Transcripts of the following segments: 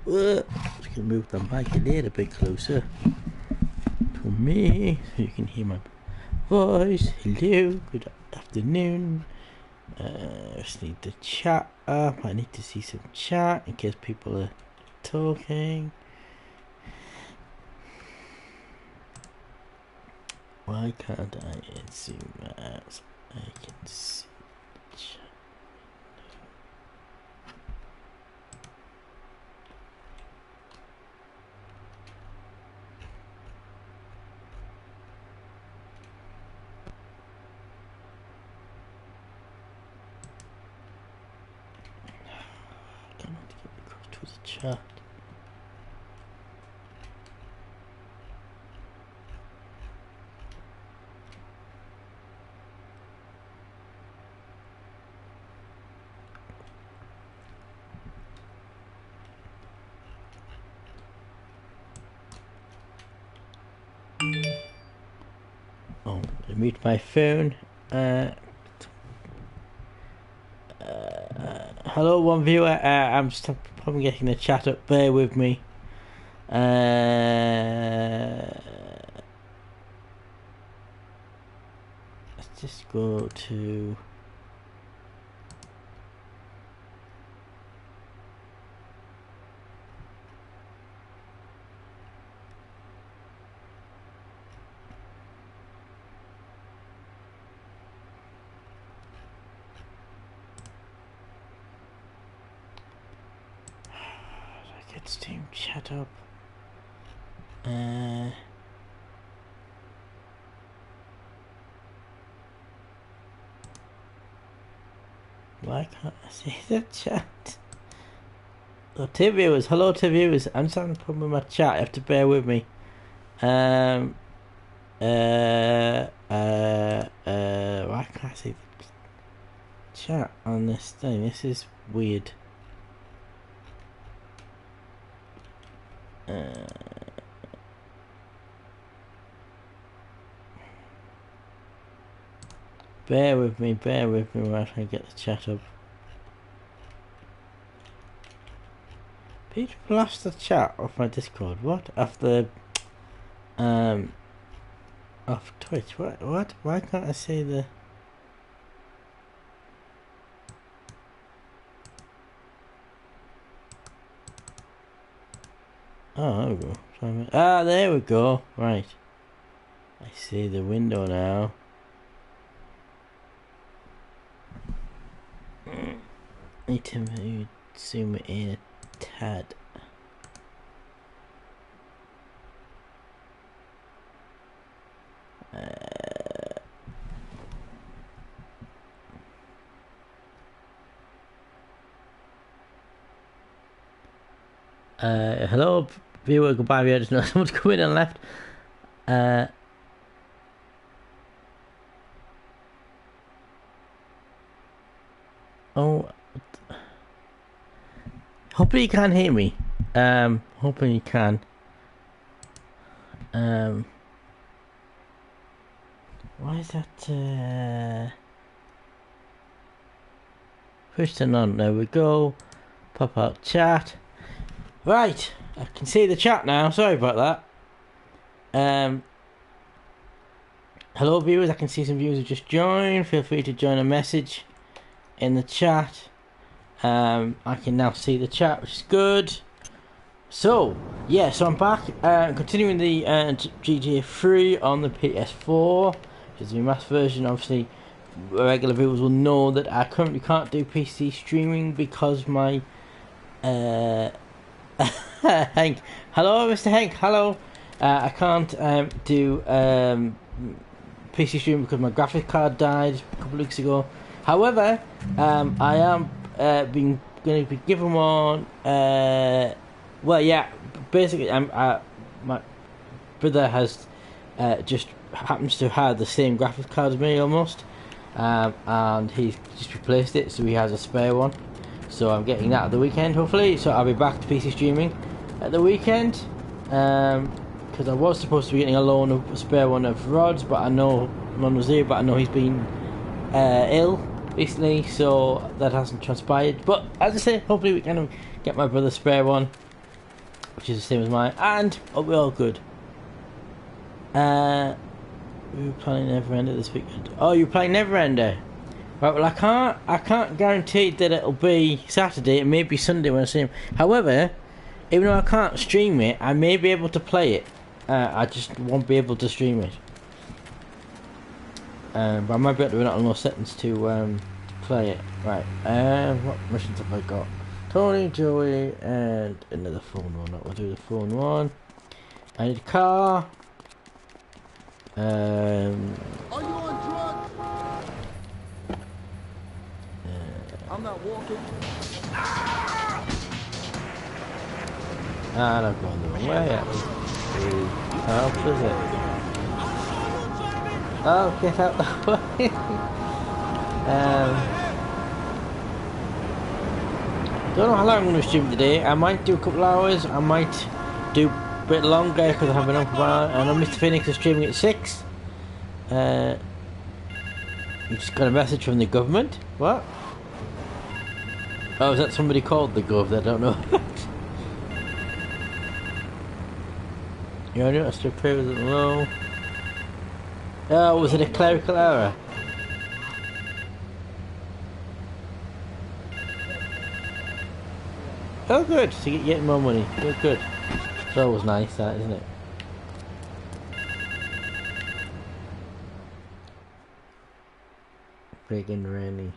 Just gonna move the mic a little bit closer to me so you can hear my voice. Hello, good afternoon. Just need the chat up. I need to see some chat in case people are talking. Why can't I zoom out so I can see the chat? I cannot get across to the chat. Oh, I mute my phone. Hello, one viewer. I'm just probably getting the chat up. Bear with me. Let's just go to. Get Steam chat up. Why can't I see the chat? Oh, to viewers, hello to viewers. I'm just having a problem with my chat. You have to bear with me. Why can't I see the chat on this thing? This is weird. Bear with me while I get the chat up. People lost the chat off my Discord. What? After off Twitch. What? Why can't I see the Oh, there we go. Ah, there we go. Right. I see the window now. Need to zoom it in a tad. Hello, viewer. Goodbye, viewer. There's no someone's coming and left. Oh, hopefully you can hear me. Hoping you can. Why is that? Push turn on. There we go. Pop out chat. Right, I can see the chat now. Sorry about that. Hello, viewers. I can see some viewers have just joined. Feel free to join a message in the chat. I can now see the chat, which is good. So, yeah, so I'm back. Continuing the GTA 3 on the PS4, which is the remastered version. Obviously, regular viewers will know that I currently can't do PC streaming because my Hank. Hello, Mr. Hank. Hello. I can't do PC streaming because my graphics card died a couple of weeks ago. However, I am going to be given one. Well, yeah. Basically, my brother has just happens to have the same graphics card as me almost, and he's just replaced it, so he has a spare one. So I'm getting that at the weekend, hopefully. So I'll be back to PC streaming at the weekend. Because I was supposed to be getting a spare one of Rod's, but I know none was here. But I know he's been ill recently, so that hasn't transpired. But as I say, hopefully we can get my brother's spare one which is the same as mine, and we're all good. We were playing Neverender this weekend. Oh, you're playing Neverender? Right, well, I can't guarantee that it'll be Saturday. It may be Sunday when I see him. However, even though I can't stream it, I may be able to play it. I just won't be able to stream it. But I might be able to run out more settings to play it. Right. What missions have I got? Tony, Joey, and another phone one. We'll do the phone one. I need a car. Are you on drugs? I'm not walking. I don't go the wrong way. That was help, is it? Oh, get out that way. Don't know how long I'm going to stream today. I might do a couple hours. I might do a bit longer because I have been up a while. I know Mr. Phoenix is streaming at 6. I just got a message from the government. What? Oh, is that somebody called the Gov? I don't know. You only have to appear with it low. Oh, was it a clerical error? Oh, good. So you're getting more money. Good, good. It's always nice, that, isn't it? Big and rainy.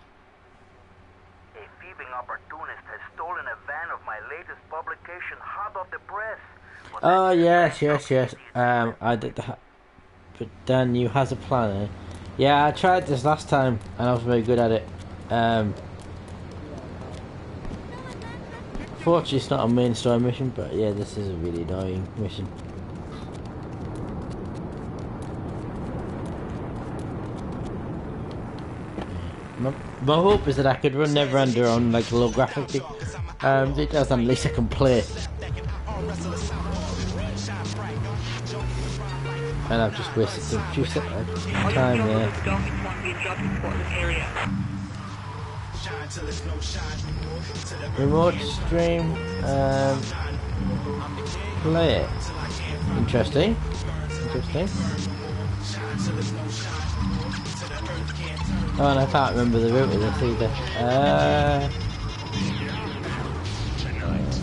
A thieving opportunist has stolen a van of my latest publication, hot off the press. Oh, yes. I did that. But Dan, you has a planner. Yeah, I tried this last time, and I was very good at it. Fortunately, it's not a main story mission, but yeah, this is a really annoying mission. My hope is that I could run Neverender on like a low graphic details, and at least I can play. And I've just wasted some few time there. Remote stream, play it. Interesting. Oh, and I can't remember the route of this either.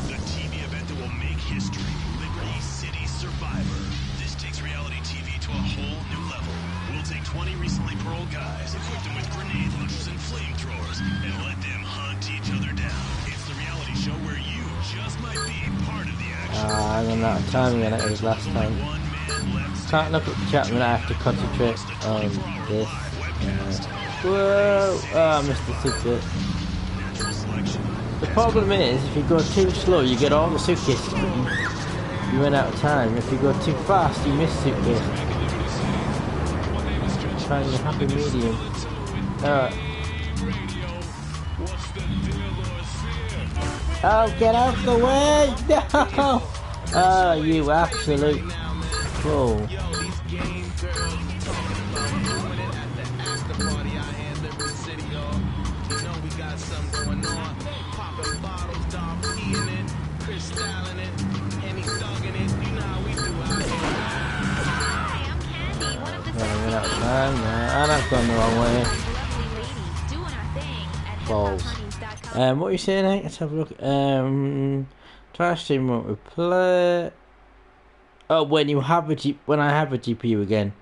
The TV event that will make history. Liberty City Survivor. This takes reality TV to a whole new level. We'll take 20 recently paroled guys, equip them with grenade launchers and flamethrowers, and let them hunt each other down. It's the reality show where you just might be part of the action. I ran out of time again, it was last time. Can't look at the chat when I have to concentrate on this. Whoa! Oh, I missed the suitcase. The problem is, if you go too slow, you get all the suitcases, but you run out of time. If you go too fast, you miss suitcases. Finding a happy medium. Alright. Oh, get out the way! No! Oh, you absolute fool. And I've gone the wrong way. Balls. What are you saying, Hank? Let's have a look. Try stream won't replay. Oh, when I have a GPU again,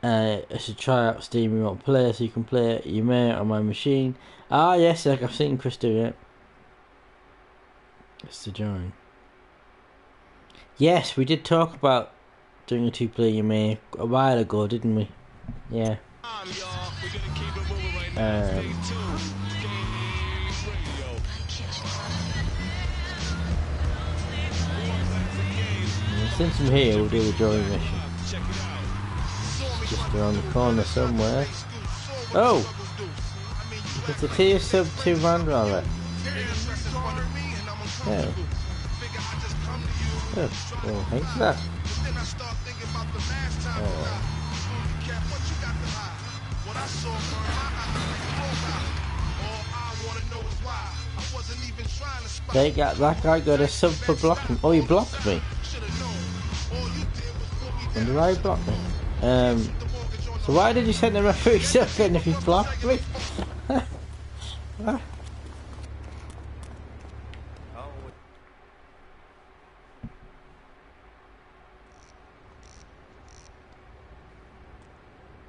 I should try out Steam Remote Play so you can play it. You may on my machine. Ah, yes, like I've seen Chris do it. It's to join. Yes, we did talk about doing a 2-player you may a while ago, didn't we? Yeah. Since I'm here, we'll do the drawing mission. Just around the corner somewhere. Oh! It's a tier sub 2 van driver. Yeah. Oh, well, thanks for that. That guy got a sub for blocking. Oh, he blocked me. When did I block me? So why did you send the referee second if he blocked me?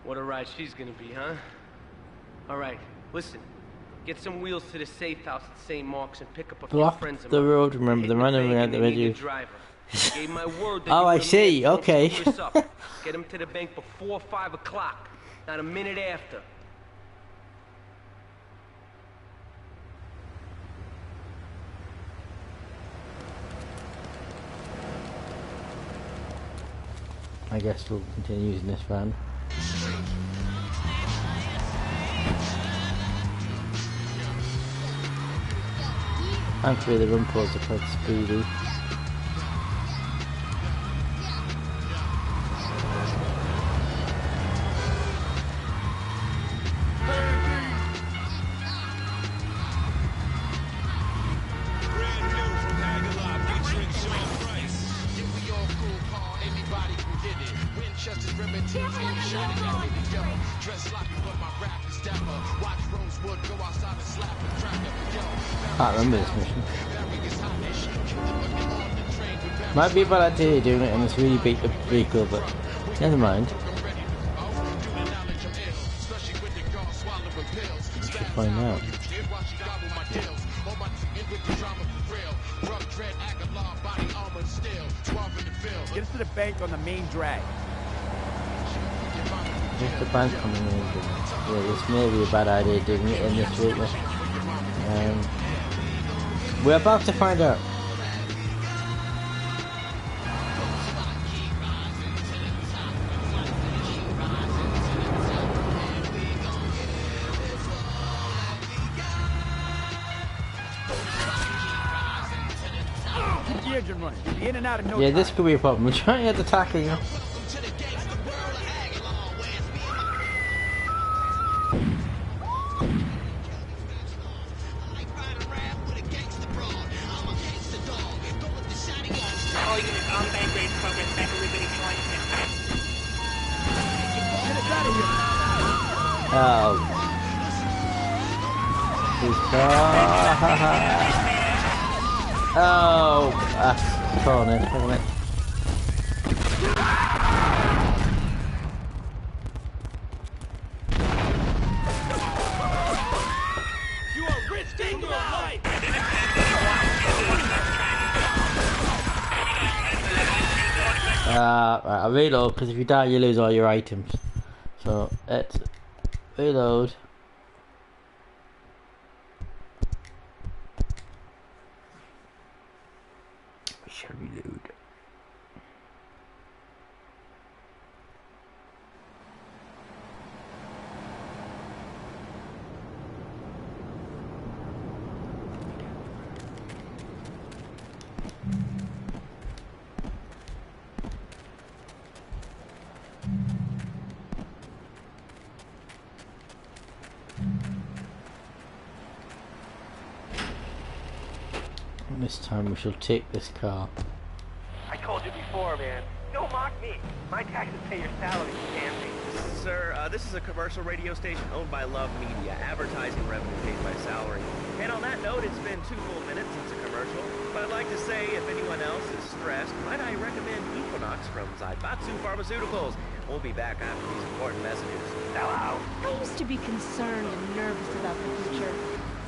What a ride she's gonna be, huh? Alright, listen. Get some wheels to the safe house at St. Mark's and pick up a few friends of the mine. road, remember, the man over at the radio. Gave my word that Oh, I see, okay. Get him to the bank before 5 o'clock, not a minute after. I guess we'll continue using this van. Thankfully the run poles are quite speedy. I can't remember this mission. Might be a bad idea doing it and it's really beat the vehicle, but never mind. We should find out. Get us to the bank on the main drag. Just the bank on the main drag. Yeah, this may be a bad idea doing it in this vehicle. We're about to find out. Keep the engine running. You'll be in and out of no Yeah, time. this could be a problem. We're trying to get the tackling. Oh. Oh, that's torn it, isn't it? You are risking your life. Right, I'll reload because if you die you lose all your items. So let's reload. We shall reload. This time we shall take this car. I told you before, man. Don't mock me. My taxes pay your salary, you can't be. Sir, this is a commercial radio station owned by Love Media. Advertising revenue pays my salary. And on that note, it's been 2 full minutes since a commercial. But I'd like to say, if anyone else is stressed, might I recommend Equinox from Zaibatsu Pharmaceuticals. We'll be back after these important messages. Hello. I used to be concerned and nervous about the future.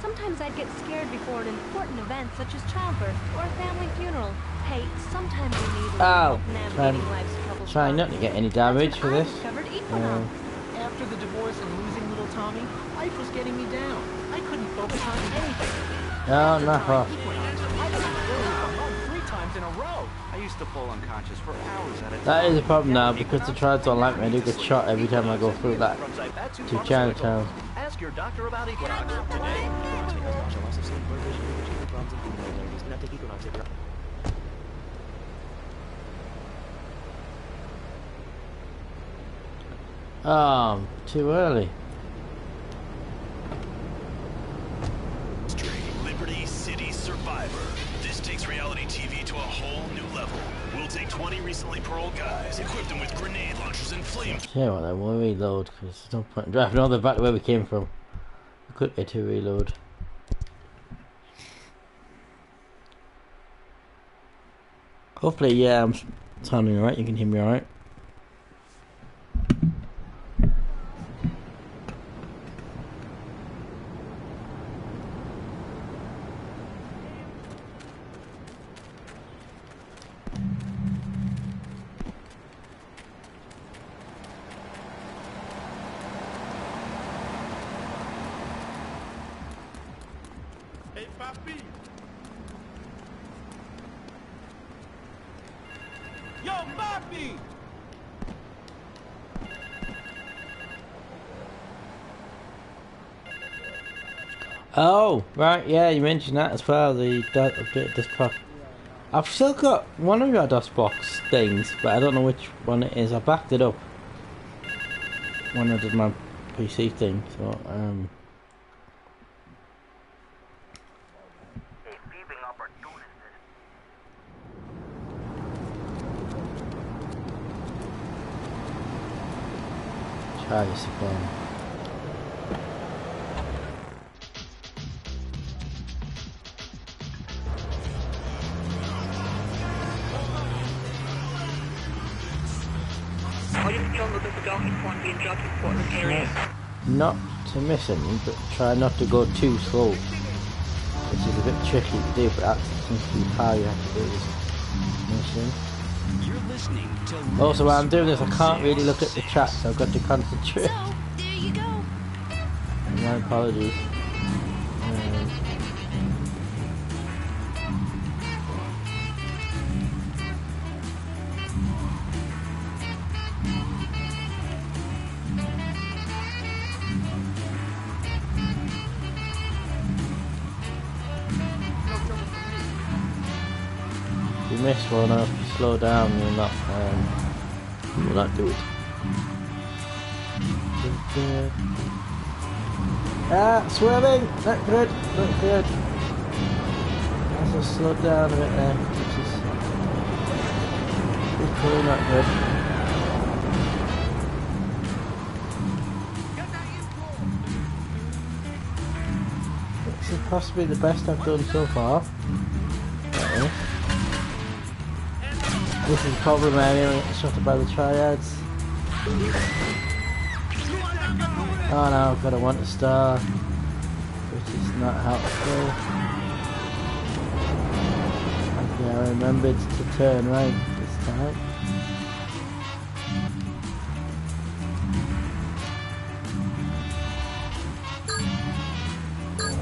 Sometimes I'd get scared before an important event such as childbirth or a family funeral. Hey, sometimes you need a little help navigating life's troubles. Try not to get any damage for this. After the divorce and losing little Tommy, life was getting me down. I couldn't focus on anything. No, not off. I was really from home 3 times in a row. I used to fall unconscious for hours at a time. That is a problem now because the trials don't like me. I do get shot every time I go through that to Chinatown. Ask your doctor about Equinox today. Oh, too early. Liberty City Survivor. Survivor. This takes reality TV to a whole new level. We'll take 20 recently paroled guys, equip them with grenade launchers and flame. Yeah, well then we'll reload because there's no point in driving all the way back to where we came from. Quickly to reload. Hopefully, yeah, I'm sounding alright. You can hear me alright. Hey, papi. Yo, papi. Oh, right, yeah, you mentioned that as well. The update this pack. I've still got one of your DOSBox things, but I don't know which one it is. I backed it up when I did my PC thing, so A thieving opportunist is try this again. Not to miss any, but try not to go too slow, which is a bit tricky to do, but that seems to be how you have to do this mission. You're listening to Also, while I'm doing this, I can't really look at the chat, so I've got to concentrate. So, there you go. My apologies. If you miss one, or if you slow down, you'll not do it. Ah, swerving! Not good, not good. I just slowed down a bit there, which is equally not good. This is possibly the best I've done so far. This is the problem area when it gets shot by the triads. Oh no, I've got to want a star, which is not helpful. Okay, I remembered to turn right this time.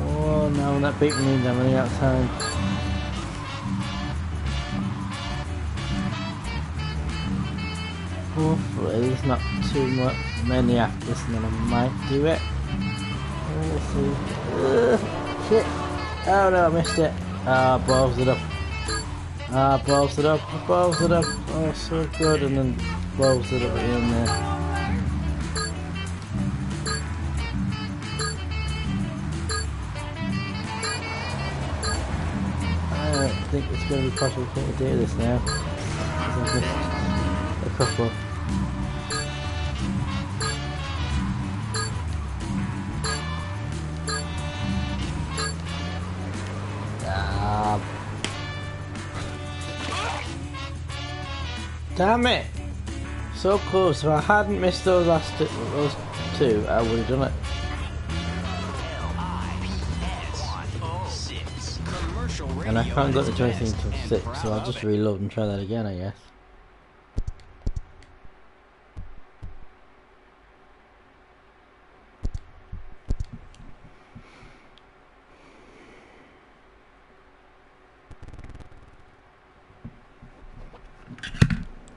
Oh no, that beat me, I'm running out of time. Hopefully there's not too many after this and then I might do it. Let's see. Shit! Oh no, I missed it. Ah, balls it up. Ah, balls it up, balls it up. Oh, so good, and then balls it up at the end there. I don't think it's going to be possible for me to do this now. I missed a couple. Damn it! So close. If I hadn't missed those two, I would have done it. And I can't get the joystick until 6, so I'll just reload and try that again, I guess.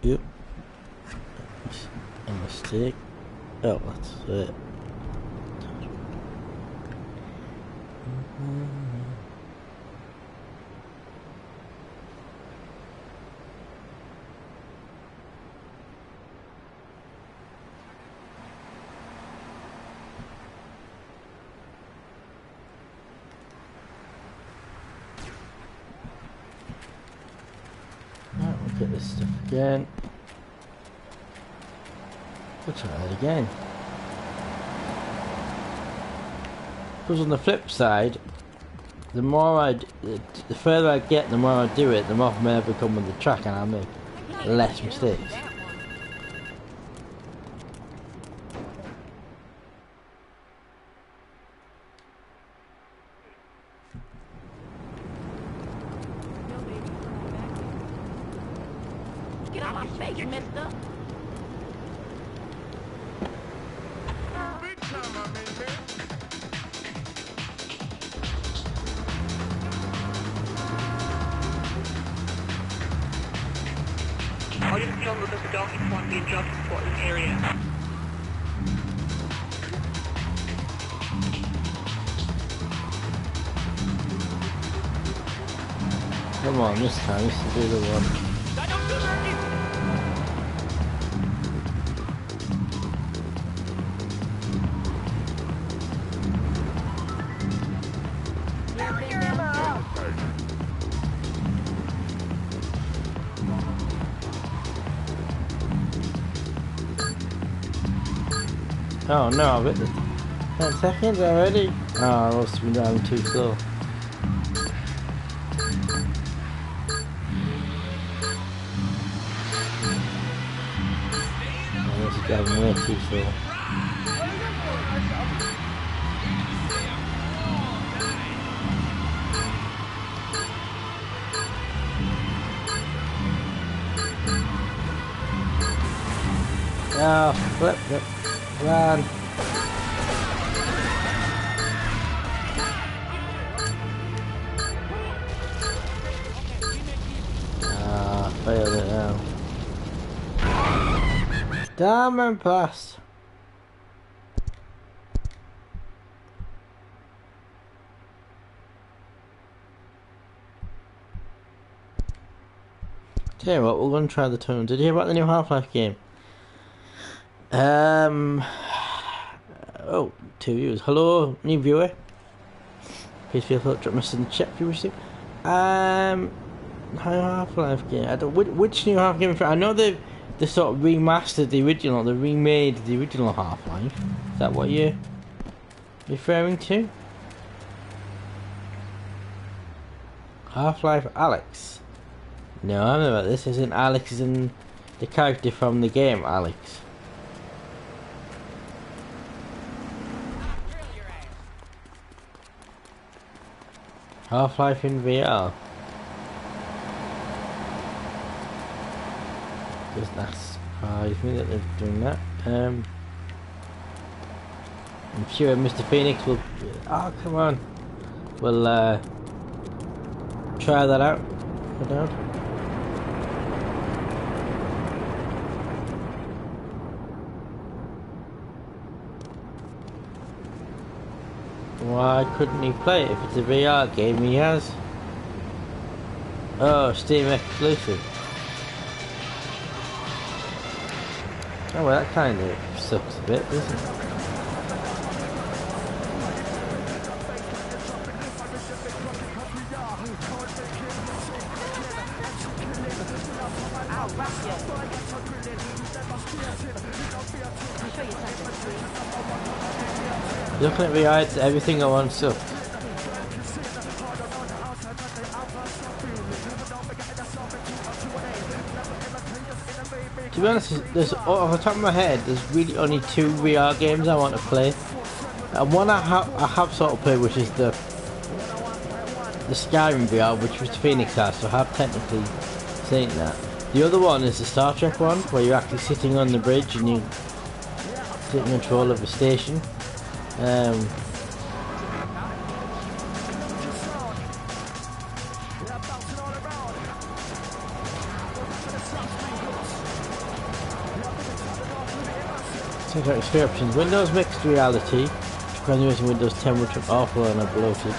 Yep. A mistake. Oh, that's it. look at this stuff again. We'll try that again. Because on the flip side, the further I get, the more I do it, the more familiar I become with the track, and I make less mistakes. Get out my face, mister! All units on the docking one, the adjustment for this area. Come on, this time, this will be the one. Oh no, I've hit the 10 seconds already. Oh, I must have been driving too slow. I was driving way too slow. Oh, flip. Run. Ah, failed it now. Damn, I'm past. Tell you what, we're going to try the tone. Did you hear about the new Half-Life game? Oh, 2 viewers. Hello, new viewer. Please feel free to drop message in the chat if you wish to. Half-Life game. I don't. Which new Half game? I know they sort of remastered the original. They remade the original Half-Life. Is that what you're referring to? Half-Life Alex. No, I don't know about this. Isn't Alex isn't the character from the game Alex? Half-Life in VR. Does that surprise me that they're doing that? I'm sure Mr. Phoenix will. Oh, come on. We'll try that out. No doubt. Why couldn't he play it? If it's a VR game, he has. Oh, Steam exclusive. Oh, well, that kind of sucks a bit, doesn't it? Looking at VR, it's everything I want sucks. To be honest, there's off the top of my head, there's really only 2 VR games I want to play. And one I have sort of played, which is the Skyrim VR, which was Phoenix has, so I have technically seen that. The other one is the Star Trek one, where you're actually sitting on the bridge and you're taking control of a station. Check out its options. Windows Mixed Reality, currently using Windows 10, which is awful and are bloated.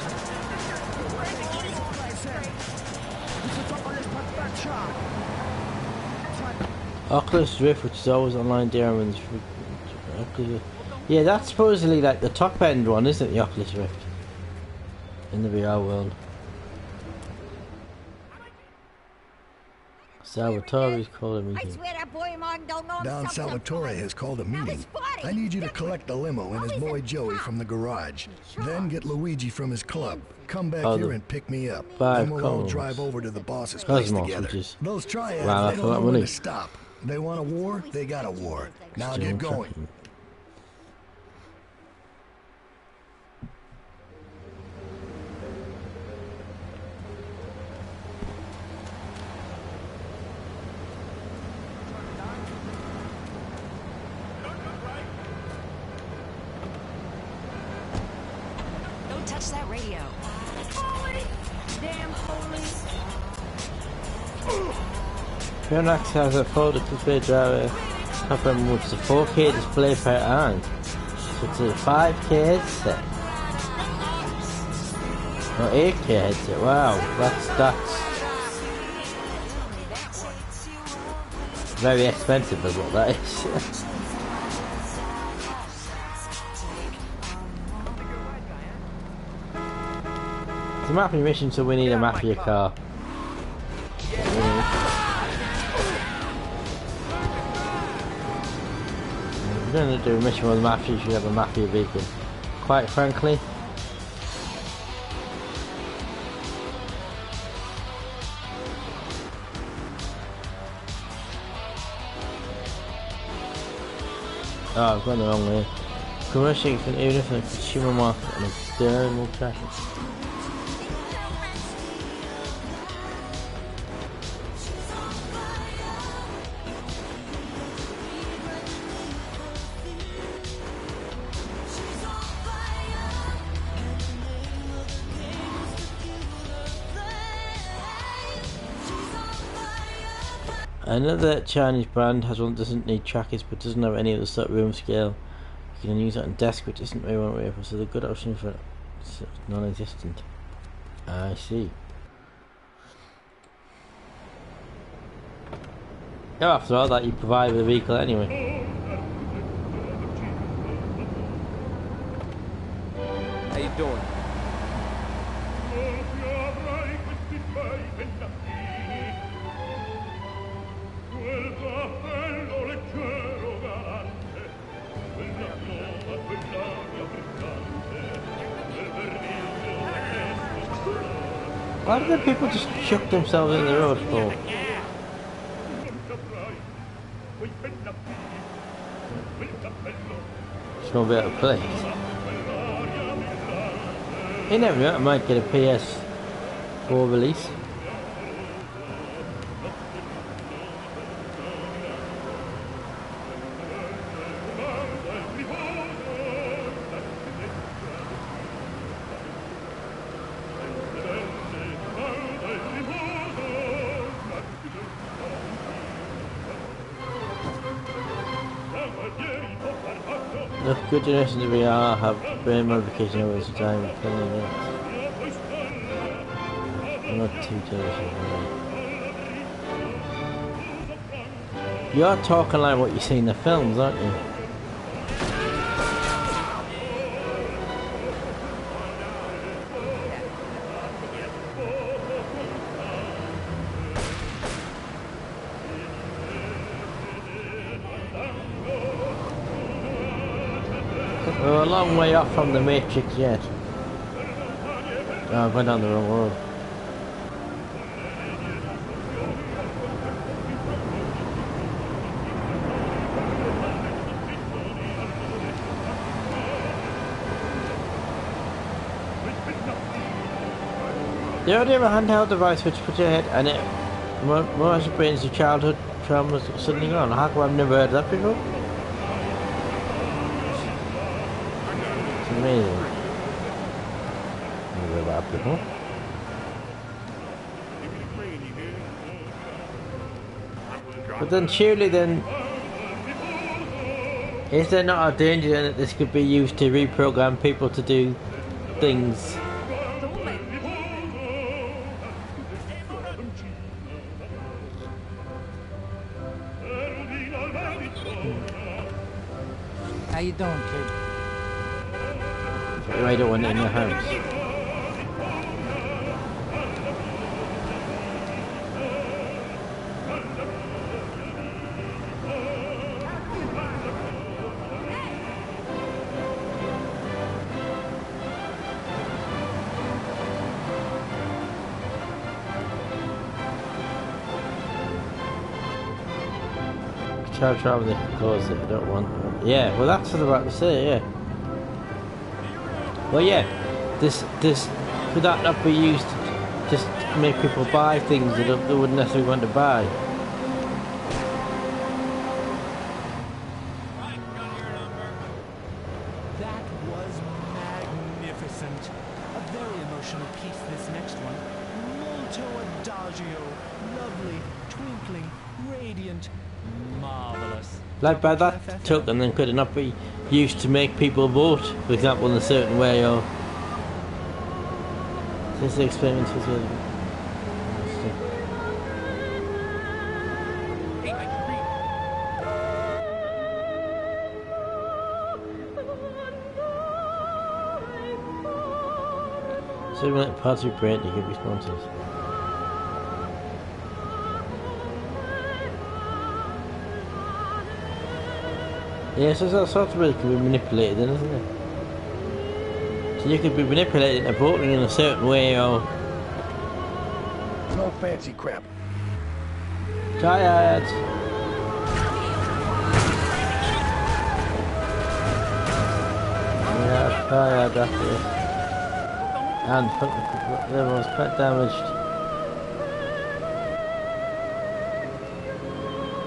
Oculus Rift, which is always online there. Yeah, that's supposedly like the top end one, isn't it? The Oculus Rift in the VR world. Salvatore's called a I meeting. swear that boy of mine don't know Don himself Salvatore sometimes. has called a Now, meeting. this party, I need you to look, collect the limo and his always boy at the Joey top. from the garage. Then get Luigi from his club. Come back Oh, here the and pick me up. five Then we'll all Cosmos. drive over to the boss's place Cosmos, together. which is Those triads, round they after don't that know when money. to stop. They want a war, they got a war. Now get going. Tracking. Don't touch that radio. Damn police. Pionex has a folder display driver covering with the 4K display per hand. So it's a 5K headset. Or 8K headset. Wow, that's very expensive is what that is. It's a mafia mission, so we need a mafia car. If you're going to do a mission with a mafia, you should have a mafia vehicle. Quite frankly. Oh, I've gone the wrong way. Commercial is even if a consumer market and a thermal traffic. Another Chinese brand has one that doesn't need trackers but doesn't have any of the stock room scale. You can use that on desk, which isn't really one way for, so the good option for it's non-existent. I see. Oh, after all that, you provide with a vehicle anyway. How you doing? Why do the people just chuck themselves in the road for? It's gonna be out of place. You never know, I might get a PS4 release. The good generations of VR have brain modification over the time of 20 minutes. Not 2 generations. You're talking like what you see in the films, aren't you? We're a long way off from the Matrix yet. Oh, I went down the wrong road. You already have a handheld device which puts your head and it most brings your childhood traumas suddenly gone. How come I've never heard that before? It's amazing. Never heard that before. But then surely then, is there not a danger then that this could be used to reprogram people to do things? How you doing, kid? I don't want it in your house. Try with the clothes that I don't want. Yeah, well that's what I'm about to say, yeah. Well yeah, this could that not be used to just make people buy things that they wouldn't necessarily want to buy? That was magnificent. A very emotional piece, this next one. Molto adagio. Lovely, twinkling, radiant, marvelous. Like by that token, then could it not be used to make people vote, for example, in a certain way, or this experience was really so we let party break to give responses. Yeah, so that sort of really can be manipulated then, isn't it? So you could be manipulated into voting in a certain way, or No fancy crap. tired. Yeah, tired after this. And everyone's quite damaged.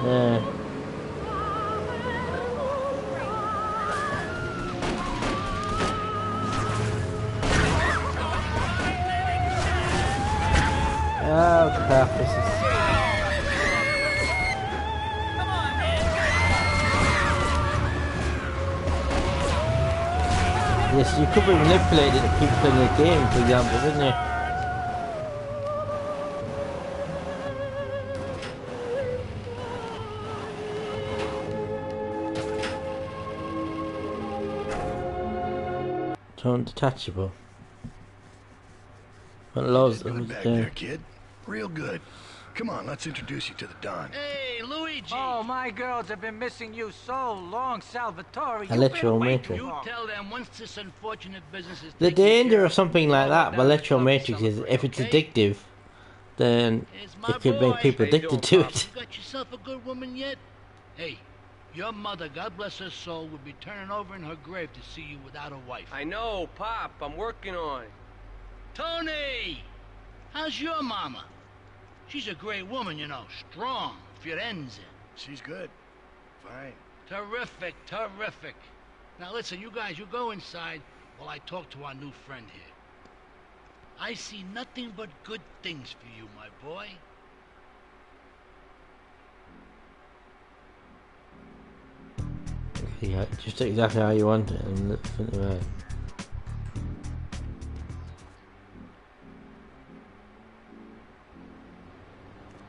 Yeah. Oh crap, this is... Yes, you could be manipulated to keep playing the game, for example, couldn't you? Tone detachable. What laws Good back there, kid. Real good. Come on, let's introduce you to the Don. Hey, Luigi! Oh, my girls have been missing you so long, Salvatore. Electromatrix. You tell them once this unfortunate business is The danger of something like that with Electromatrix is if it's addictive, then it could make people addicted to it. You got yourself a good woman yet? Hey, your mother, God bless her soul, would be turning over in her grave to see you without a wife. I know, Pop. I'm working on it. Tony! How's your mama? She's a great woman, you know, strong, Firenze. She's good. Fine. Terrific, terrific. Now listen, you guys, you go inside while I talk to our new friend here. I see nothing but good things for you, my boy. Yeah, just exactly how you want it and think about it.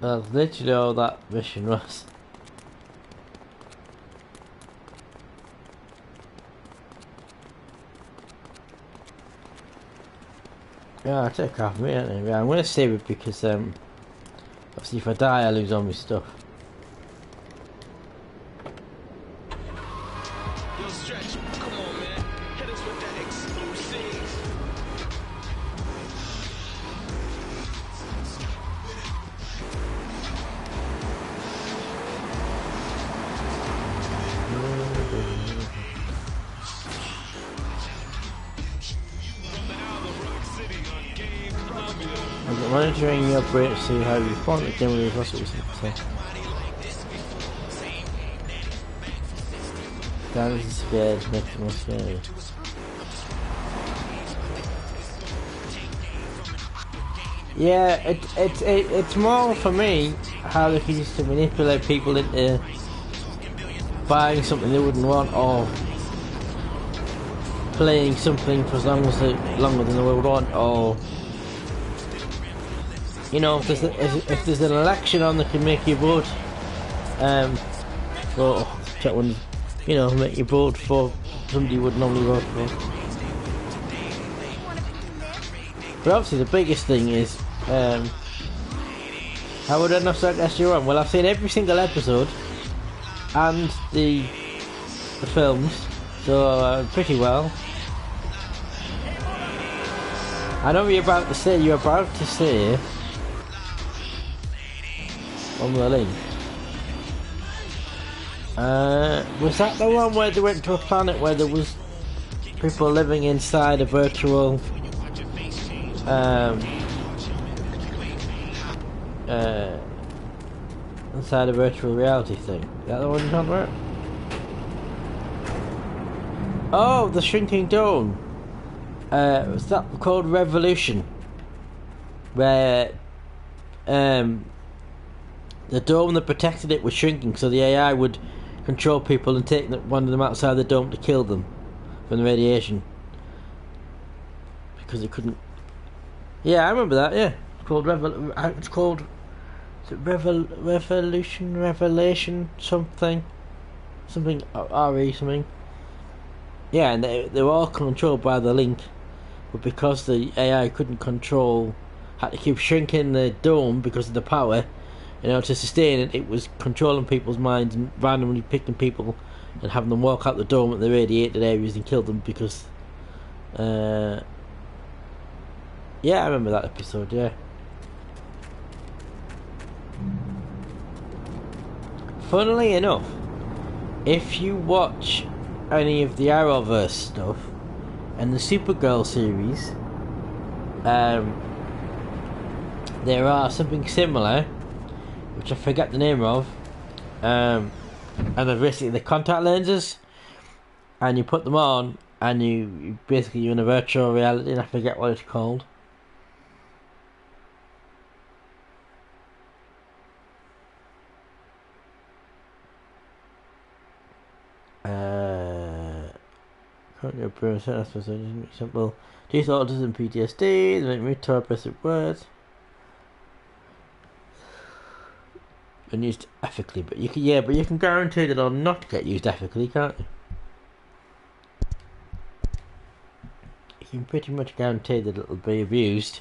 That's literally all that mission was. Yeah, I'll take half a minute anyway. I'm going to save it because obviously if I die I lose all my stuff. Yo, Stretch, come on, man. Hit us with that exclusive. I'm monitoring your brain to see how you respond to generally what's it That is scared, makes it more scary. Yeah, it's more for me how they can use to manipulate people into buying something they wouldn't want or playing something for as long as longer than they would want, or you know, if there's an election on that can make you vote, or that one, you know, make you vote for somebody you would normally vote for. But obviously the biggest thing is, how would I not start SG1? Well, I've seen every single episode and the films, so pretty well. I know what you're about to say. You're about to say on the link. Was that the one where they went to a planet where there was people living inside a virtual inside a virtual reality thing? Is that the one you're talking about? Oh, the shrinking dome. Was that called Revolution? Where the dome that protected it was shrinking, so the AI would control people and take one of them outside the dome to kill them from the radiation. Because it couldn't... Yeah, I remember that, yeah. It's called Revelation something RE something. Yeah, and they were all controlled by the link, but because the AI couldn't control, had to keep shrinking the dome because of the power in order to sustain it, it was controlling people's minds and randomly picking people and having them walk out the dome at the radiated areas and kill them because yeah, I remember that episode, yeah. Funnily enough, if you watch any of the Arrowverse stuff and the Supergirl series, there are something similar, which I forget the name of, and they're basically the contact lenses, and you put them on, and you basically you're in a virtual reality, and I forget what it's called. Example, these autism PTSD, they make me to oppressive words. And used ethically, but you can guarantee that it'll not get used ethically, can't you? You can pretty much guarantee that it'll be abused.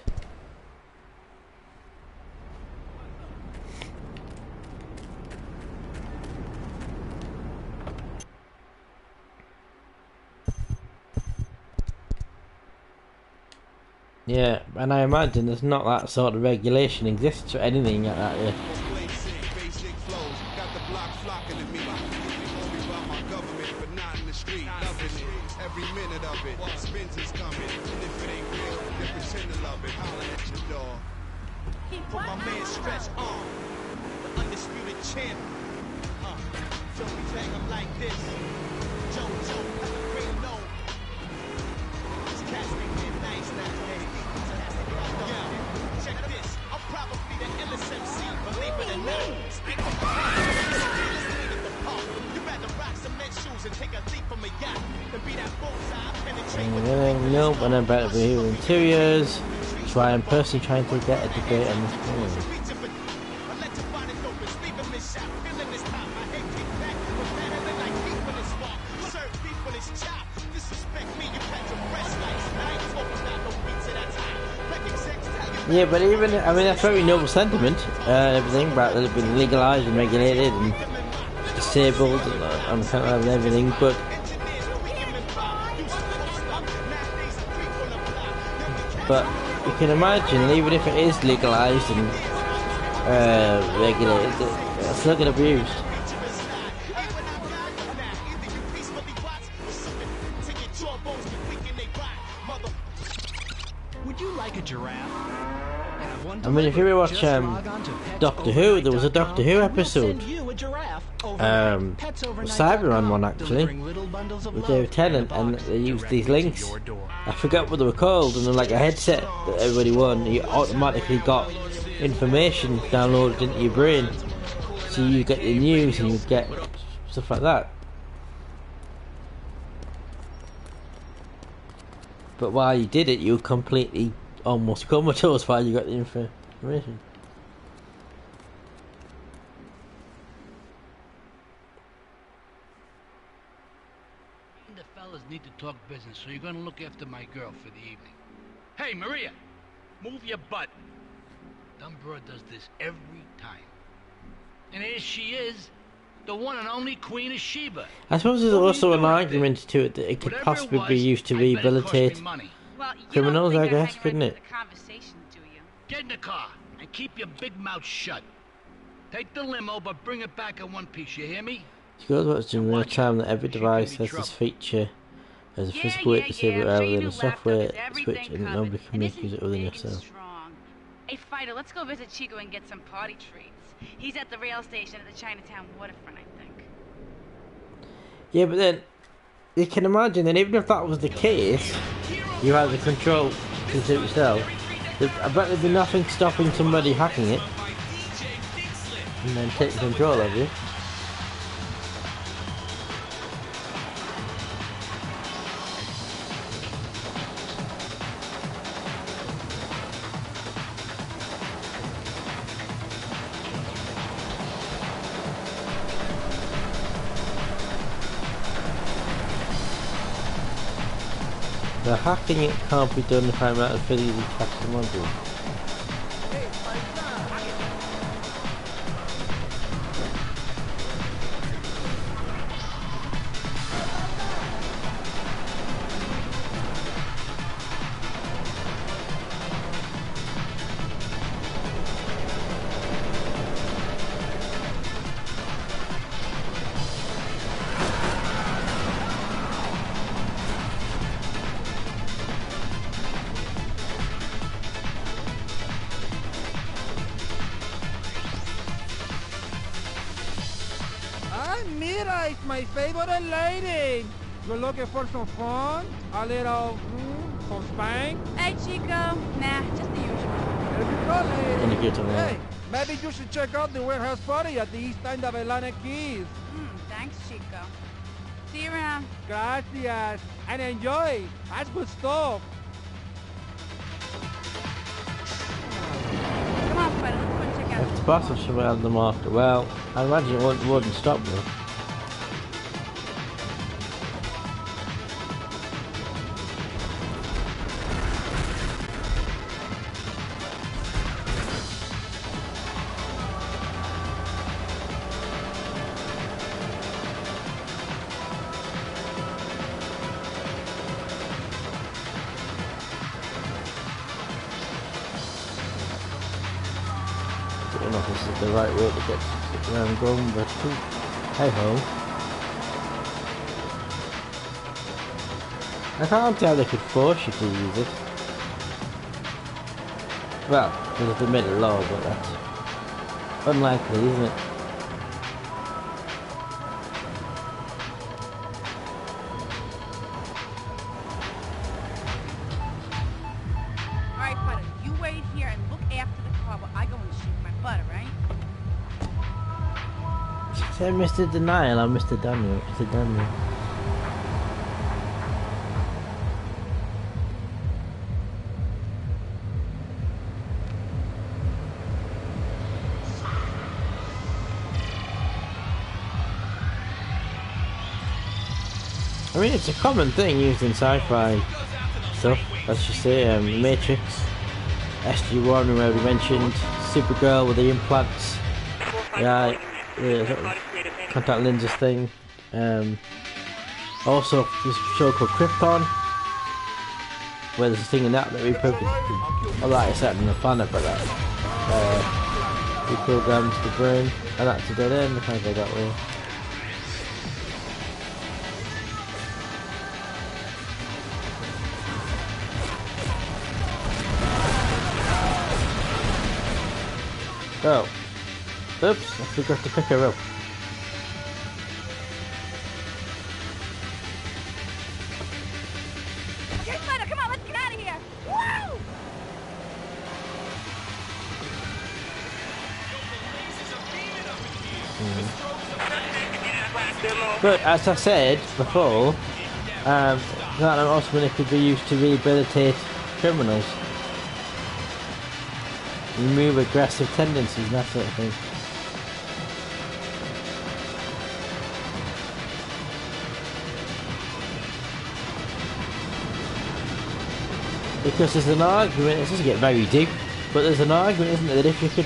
Yeah, and I imagine there's not that sort of regulation exists for anything like that yet. Every minute of it, Spencer's coming. And if it ain't real, then pretend to love it. Holler at your door. For my man Stretch on, the undisputed champ. So we tag him like this. Joe, great low. This cat's been nice nowadays. Yo, check this. I'm probably the illest MC, believe it or not. Speak from the heart. You'd rather rock cement shoes and take a leap from a yacht than be that bullseye penetrating. Nope, and I'm about to be here in 2 years. That's why I'm personally trying to get a debate on this point. Yeah, but even, I mean, that's very noble sentiment, everything about it being legalised and regulated and disabled and everything, but you can imagine, even if it is legalised and regulated, it's still get abused. Would you like a giraffe? I mean, if you ever watch Doctor Who, there was a Doctor Who episode, Cyberman one actually, with David Tennant, and they used these links. I forgot what they were called, and they're like a headset that everybody won. You automatically got information downloaded into your brain, so you get the news and you get stuff like that. But while you did it, you were completely almost comatose while you got the information. The fellas need to talk business, so you're gonna look after my girl for the evening. Hey, Maria, move your butt. Dumb broad does this every time. And here she is, the one and only Queen of Sheba. I suppose there's also an argument to it that it could possibly be used to rehabilitate criminals, I guess, couldn't it? Get in the car and keep your big mouth shut. Take the limo, but bring it back in one piece, you hear me? She goes watch in real time that every device has this feature as a physical way to disable it rather than a software switch, and nobody can make use of it other than yourself. Hey, Fido, let's go visit Chico and get some party treats. He's at the rail station at the Chinatown waterfront, I think. Yeah, but then you can imagine that even if that was the case, you had the control to do it yourself. I bet there'd be nothing stopping somebody hacking it and then taking control of you. The hacking it can't be done if I'm out of physically catch the module. Mira, it's my favorite lady. You're looking for some fun? A little, some spank? Hey, Chico. Nah, just the usual. There you go, lady. Hey, maybe you should check out the warehouse party at the east end of Atlantic Keys. Thanks, Chico. See you around. Gracias. And enjoy. That's good stuff. Come on, Fido. Let's go and check out If the boss was somewhere on the market, well, I imagine it wouldn't stop me. I don't know if this is the right way to get around going, but hey ho. I can't tell they could force you to use it. Well, there's the middle law, but that's unlikely, isn't it? Alright, Fido. You wait here and look after the car while I go and shoot my butter, right? Say Mr. Denial or Mr. Daniel? Mr. Daniel. I mean, it's a common thing used in sci-fi stuff. Let's just say Matrix, SG-1, where we mentioned Supergirl with the implants. Yeah, the sort of contact lenses thing. Also, this show called Krypton, where there's a thing in that we probably, although it's set on the planet, but that reprograms the brain, and that's a dead end. If I go that way. Oh. Oops, I forgot to pick her up. Okay, Fido, come on, let's get out of here! Woo! But as I said before, that ultimately could be used to rehabilitate criminals. Remove aggressive tendencies and that sort of thing. Because there's an argument, it doesn't get very deep, but there's an argument, isn't there, that if you could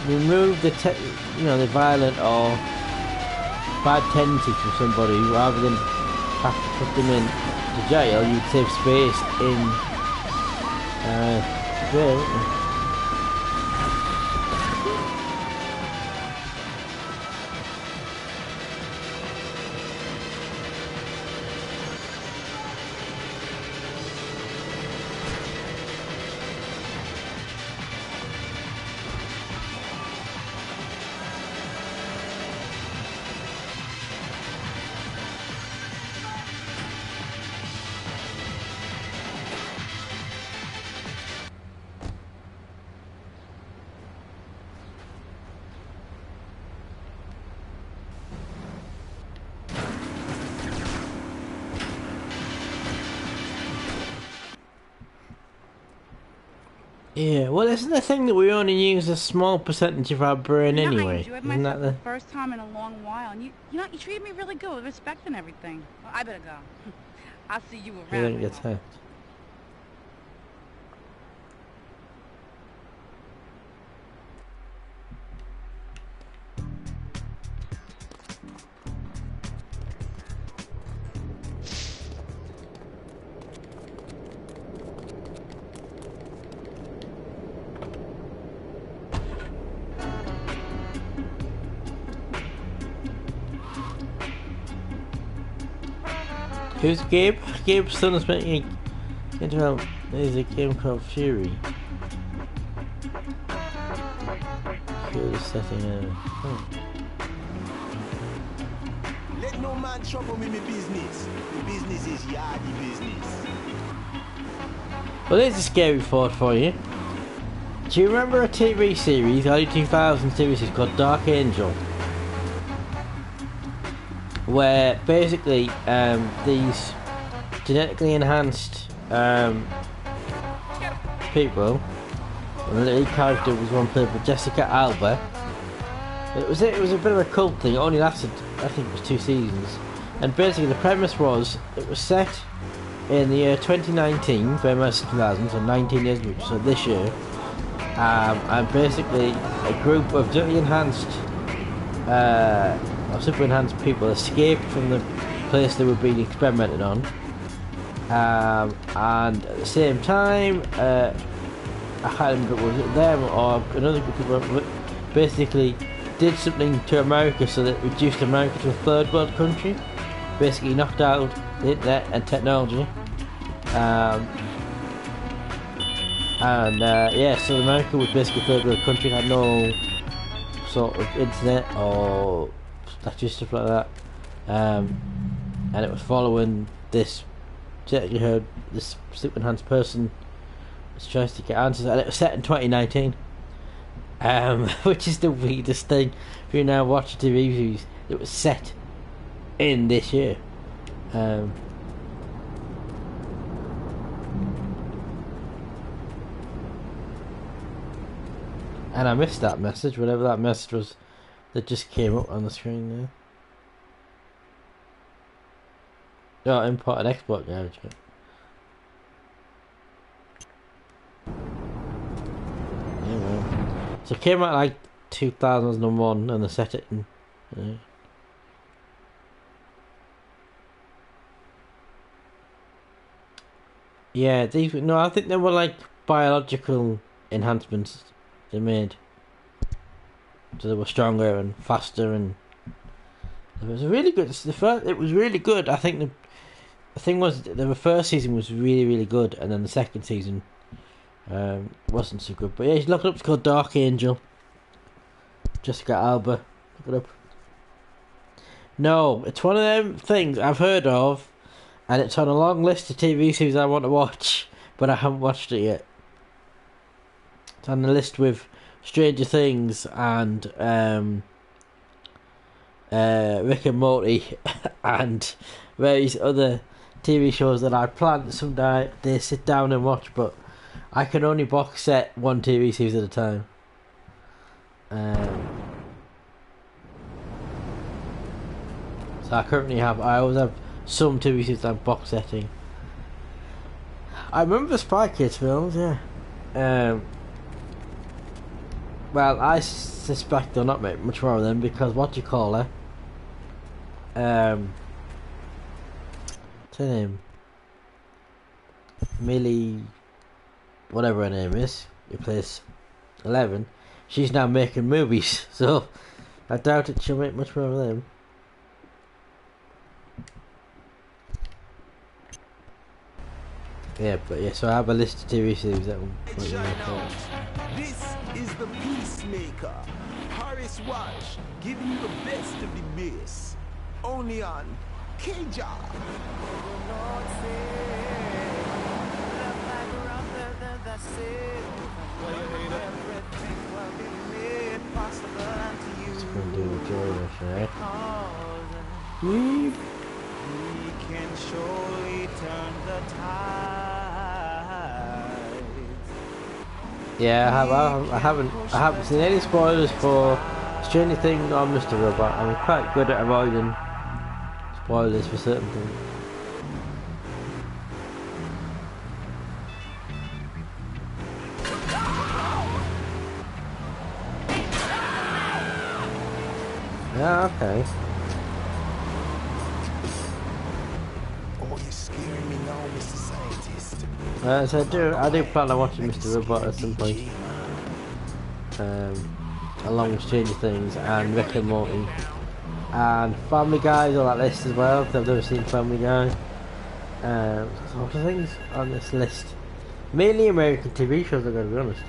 remove the the violent or bad tendencies from somebody rather than have to put them in to jail, you'd save space in jail, wouldn't you? Yeah, well, isn't the thing that we only use a small percentage of our brain anyway? I enjoyed Isn't myself that the first time in a long while, and you treated me really good with respect and everything. Well, I better go. I'll see you You around. don't get hurt. Who's Gabe? Gabe's son is making there's a game called Fury. Cool setting. Let no man trouble me business. The business is yardy business. Well, there's a scary thought for you. Do you remember a TV series, early 2000s TV series called Dark Angel? Where basically these genetically enhanced people, and the lead character was one played by Jessica Alba. It was a bit of a cult thing. It only lasted, I think, it was 2 seasons. And basically the premise was it was set in the year 2019, very much 2000, so 19 years ago, so this year. And basically a group of genetically enhanced super enhanced people escaped from the place they were being experimented on, and at the same time I can't remember, was it them or another group of people basically did something to America so that it reduced America to a third world country, basically knocked out the internet and technology, so America was basically a third world country, had no sort of internet or stuff like that, and it was following this this super enhanced person who tries to get answers, and it was set in 2019, which is the weirdest thing. If you now watch a TV series that was set in this year, and I missed that message, whatever that message was that just came up on the screen there. Oh, import and export garage. Yeah, well. So it came out like 2001 and they set it in. Yeah, these, no, I think they were like biological enhancements they made. So they were stronger and faster, and it was really good. It was really good. I think the thing was the first season was really, really good, and then the second season wasn't so good. But yeah, you should look it up. It's called Dark Angel. Jessica Alba. Look it up. No, it's one of them things I've heard of, and it's on a long list of TV series I want to watch, but I haven't watched it yet. It's on the list with Stranger Things and Rick and Morty and various other TV shows that I plan to someday they sit down and watch, but I can only box set one TV series at a time. So I always have some TV series I'm box setting. I remember the Spy Kids films, yeah. Well, I suspect they'll not make much more of them because what's her name? Millie, whatever her name is, who plays 11. She's now making movies, so I doubt it she'll make much more of them. Yeah, but yeah, so I have a list of TV series that will put you on. This is the Peacemaker, Horace Walsh, giving you the best of the bass. Only on K-Jar. Let's go and do the Jordan, right? We can surely turn the tides. Yeah, I haven't seen any spoilers for Stranger Things or Mr. Robot. I'm quite good at avoiding spoilers for certain things. Yeah, okay. Oh, you're scaring me now, Mr. Scientist. So I do plan on watching Mr. Robot at some point. Along with Stranger Things and Rick and Morty. And Family Guy's on that list as well, because I've never seen Family Guy. There's lots of things on this list. Mainly American TV shows, I've got to be honest.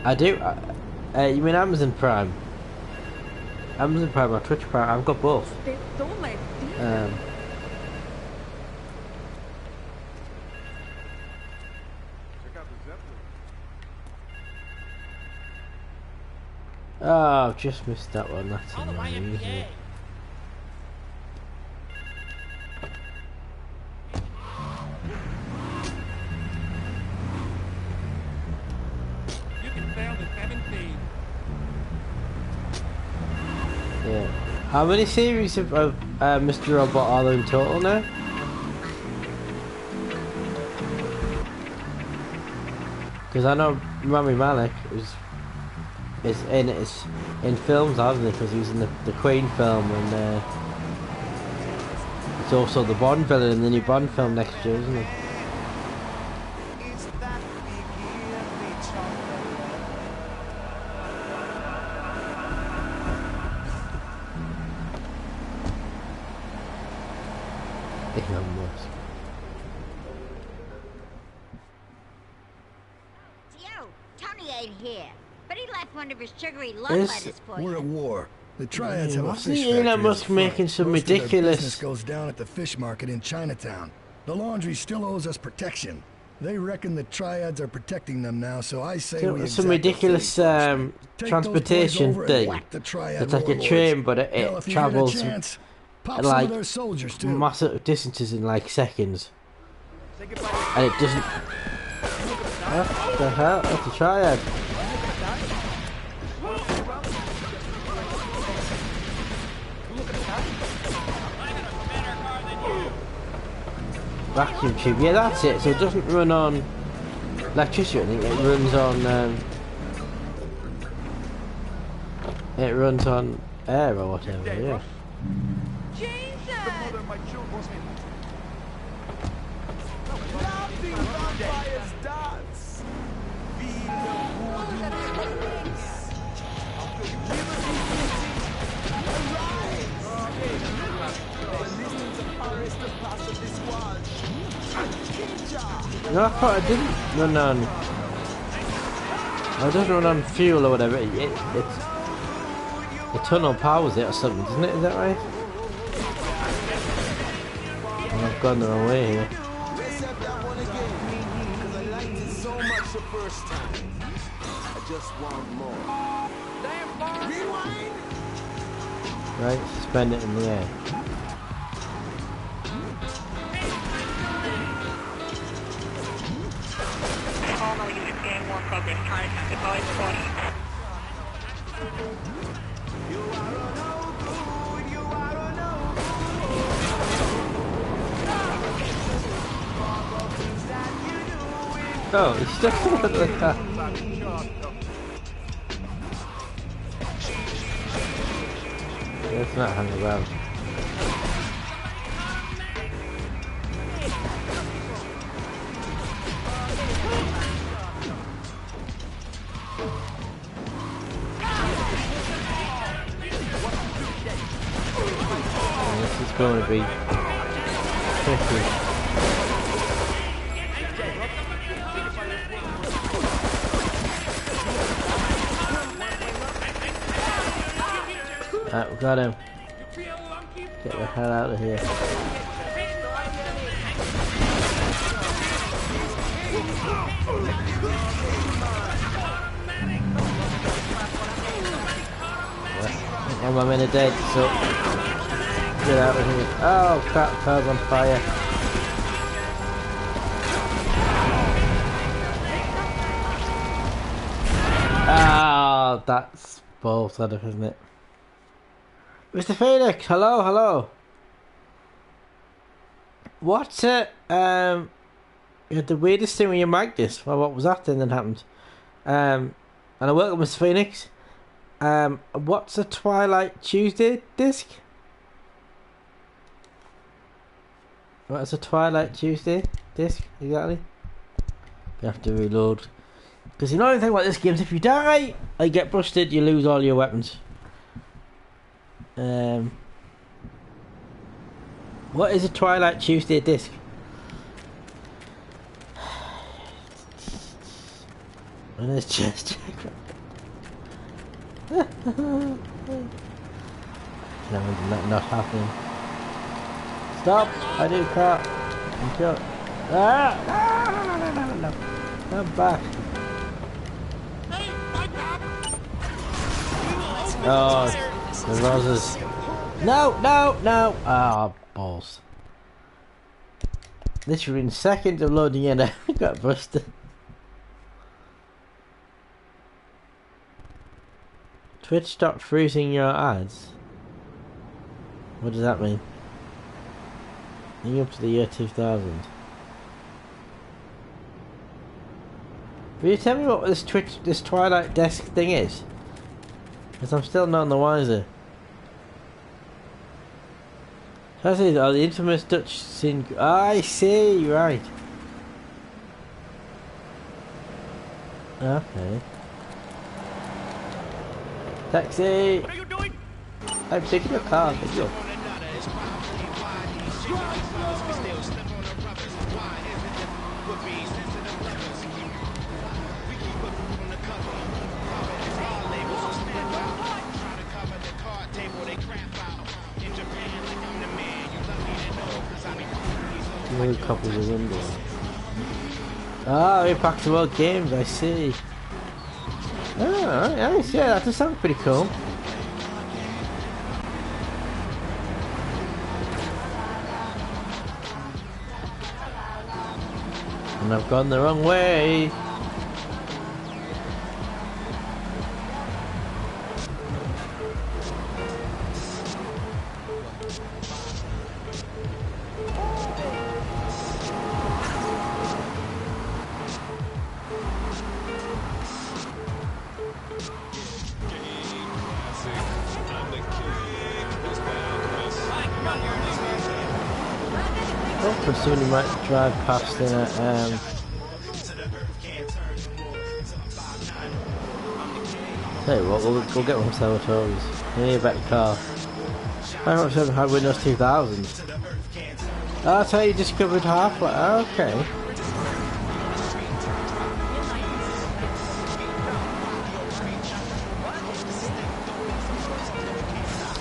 I do. You mean Amazon Prime? Amazon Prime or Twitch Prime? I've got both. Oh, I've just missed that one. That's annoying, isn't it? Yeah. How many series of Mr. Robot are there in total now? Because I know Rami Malek is in films, hasn't he? Because he was in the Queen film, and it's also the Bond villain in the new Bond film next year, isn't it? We're at war. The Triads have a Wasn't fish factory. Elon Musk making some Most of their ridiculous? business goes down at the fish market in Chinatown. The laundry still owes us protection. They reckon the Triads are protecting them now, so I say we Some ridiculous transportation thing. It's like a train, but it travels at like massive distances in like seconds, and it doesn't. What the hell? That's a Triad. Vacuum tube, yeah, that's it. So it doesn't run on electricity, I think. It runs on air or whatever, yeah. No, I thought it didn't run on. It doesn't run on fuel or whatever. It's the tunnel powers it or something, doesn't it? Is that right? Oh, I've gone the wrong way here. Right, suspend it in the air. Oh, he's stuck in the car. Let's not hang around. This is going to be tricky. Alright, we got him. Get the hell out of here. My men are dead, so get out of here. Oh crap, car's on fire. God, that's balls out of, isn't it? Mr. Phoenix, hello. What's it? You had the weirdest thing when you mic this. Well, what was that thing that happened? And I welcome Mr. Phoenix. What's a Twilight Tuesday disc? What's a Twilight Tuesday disc exactly? You have to reload. Because you know the thing about this game is if you die, you get busted, you lose all your weapons. What is a Twilight Tuesday disc? And it's just no, not happening. Stop! I do crap. I'm killed. No. I'm back. Oh, the roses. No. Ah, balls. Literally in seconds of loading in, I got busted. Twitch stopped freezing your ads. What does that mean? Leading up to the year 2000. Will you tell me what this Twilight desk thing is? Because I'm still not on the wiser. That's it, the infamous Dutch scene. I see, right. Okay. Taxi! What are you doing? I'm taking your car, thank you. A couple of windows. Ah, we packed some old games, I see. Oh, nice, yeah, that does sound pretty cool. And I've gone the wrong way. Soon you might drive past in a Tell you what, we'll get one of Salvatore's. We need a better car. I hope I had Windows 2000. That's how you discovered Half-Life. Okay.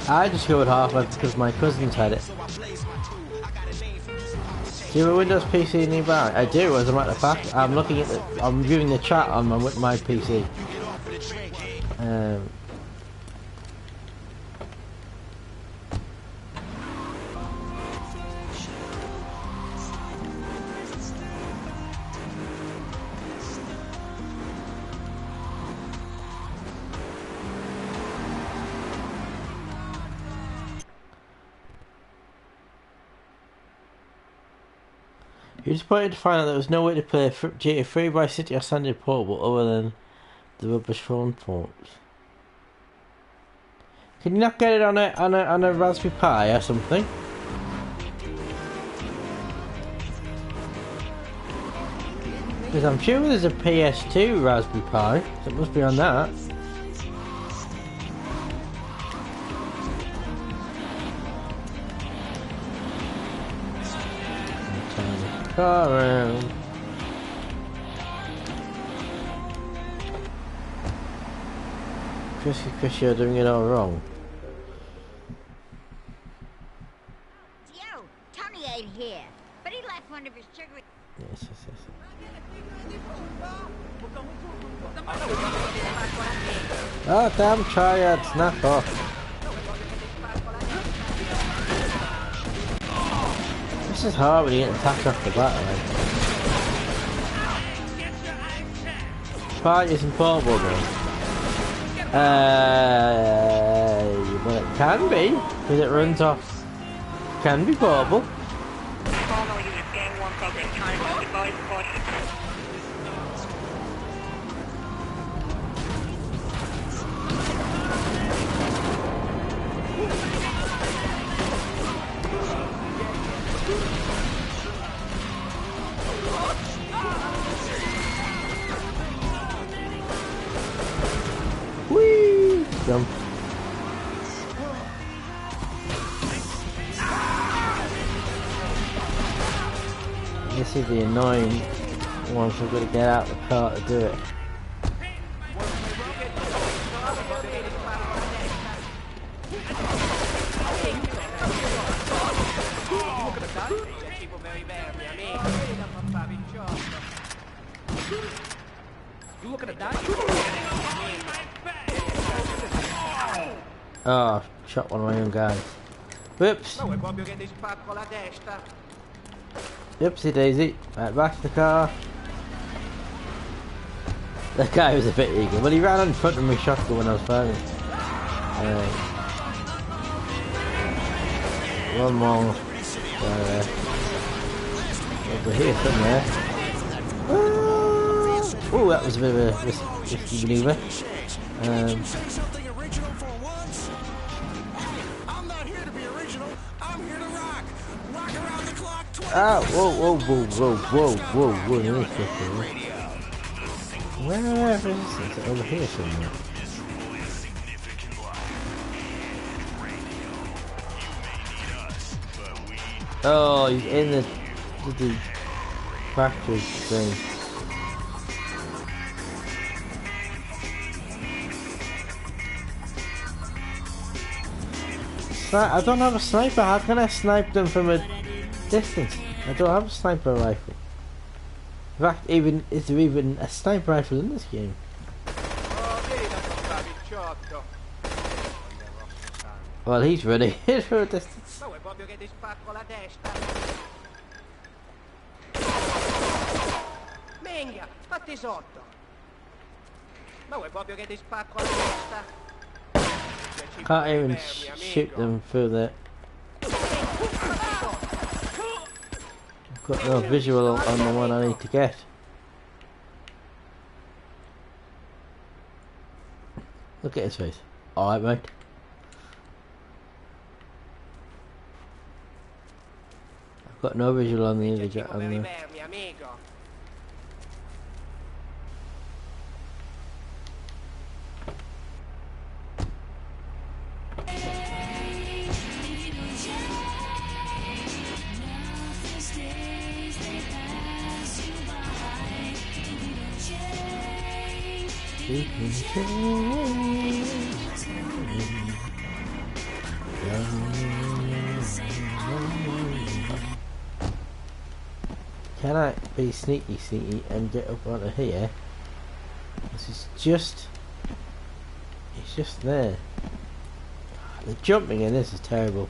I discovered Half-Life because my cousins had it. Do you have a Windows PC nearby? I do, as a matter of fact. I'm looking at I'm viewing the chat on my PC. You're disappointed to find out there was no way to play GTA 3 by City or Standard Portable other than the rubbish phone ports. Can you not get it on a Raspberry Pi or something? Because I'm sure there's a PS2 Raspberry Pi, so it must be on that. Car around. Chris, you're doing it all wrong. Yo, Tony ain't here, but he left one of his sugary. Yes. Oh, damn triad, snap off. This is hard when you get attacked off the bat, right? Party isn't portable though. Well, it can be, because it runs off. Can be portable. Whee! Jump. This is the annoying ones we've got to get out of the car to do it. Oh, shot one of my own guys. Whoops. Oopsie daisy. Right, back to the car. The guy was a bit eager, but he ran in front of me shotgun when I was firing. One more. Over here somewhere. Oh, that was a bit of a risky manoeuvre. Ah, whoa. Where is this? It's over here somewhere. Oh, he's in the factory thing. I don't have a sniper. How can I snipe them from a distance? I don't have a sniper rifle. In fact, is there even a sniper rifle in this game? Well, he's ready for a distance. Minchia, fatti sotto. Ma vuoi proprio che ti spacco la testa? Can't even shoot them through there. I've got no visual on the one I need to get. Look at his face. Alright, mate. I've got no visual on the other jet on the... Can I be sneaky and get up onto here? This is just... It's just there. The jumping in this is terrible.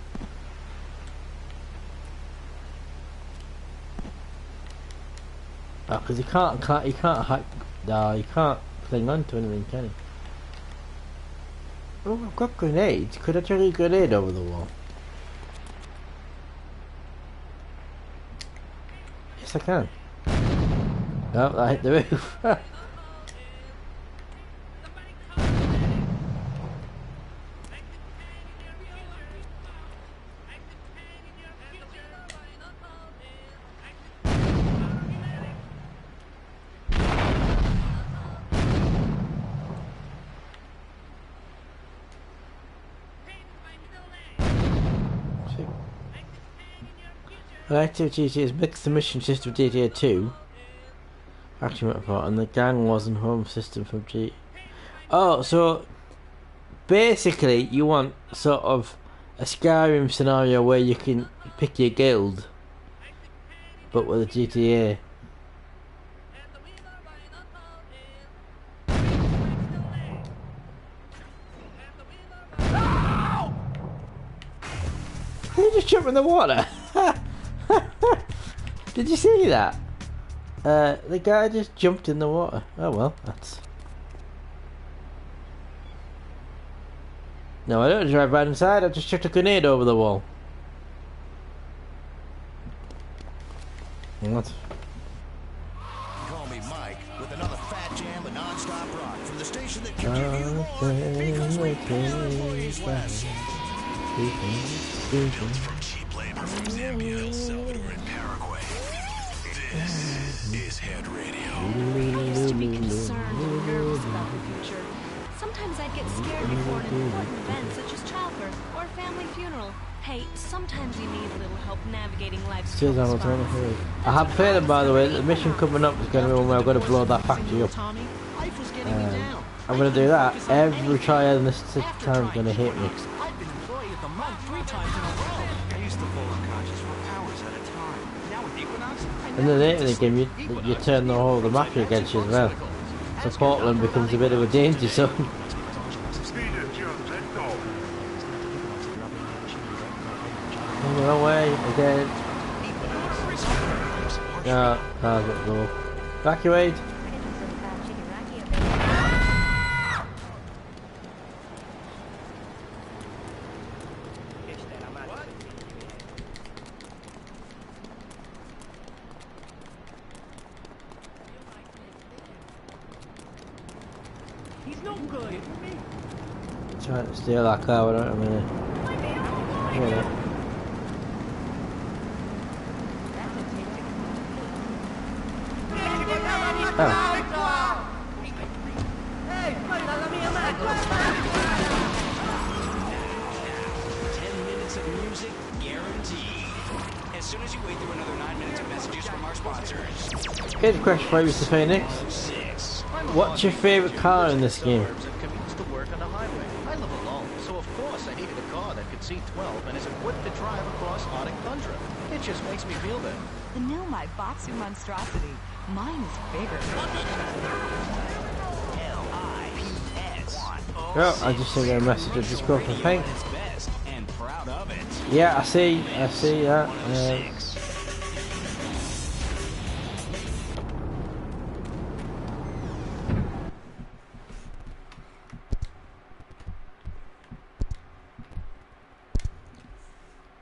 Oh, because you can't hack. No, you can't cling on to anything, can you? Oh, I've got grenades. Could I chuck a grenade over the wall? Yes, I can. No, I hit the roof. Activities is mixed the mission system of GTA 2 action report and the gang wasn't home system from G. Oh, so basically you want sort of a Skyrim scenario where you can pick your guild, but with a GTA. Did he just jump in the water? Did you see that? The guy just jumped in the water. Oh well, that's... No, I don't drive right inside. I just chucked a grenade over the wall. What? Call me Mike with another fat jam of non-stop rock from the station that can give you more because we pay our employees less. Built from cheap labor from Zambia, El Salvador, and Paraguay. This is Head Radio. I used to be concerned and nervous about the future. Sometimes I'd get scared before an important event such as childbirth or a family funeral. Hey, sometimes you need a little help navigating life's Still down on I have a feeling, by the way, the mission coming up is going to be when I've got to blow that factory up. I'm going to do that. Every triad in this town is going to hit me. I've been employee of the month 3 times in a row. I used to fall unconscious for hours at a time. Now with Equinox, And then later in the game, you turn the whole of the map against you as well. So Portland becomes a bit of a danger zone. No way, again. No, cars up go. Evacuate! he's no good. Trying to steal that car without a minute. Yeah. Oh. 10 minutes of music guaranteed. As soon as you wait through another 9 minutes of messages from our sponsors. Here's a question for you, Mr. Phoenix. What's your favourite car in this game? Commutes to work on the highway. I live alone, so of course I needed a car that could see 12 and is equipped to drive across Arctic tundra. It just makes me feel better. The new My Boxer monstrosity. Mine is bigger. Oh, I just sent a message of this girl from Pink. Yeah, I see that.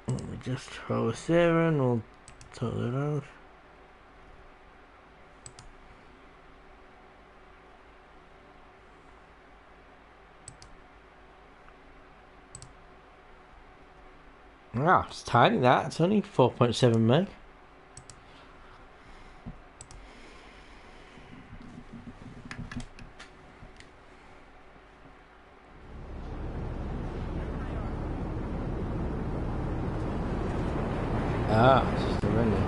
Let me just throw a saver and we'll total it out. Ah, it's tiny that. It's only 4.7 meg. Ah, it's just a render.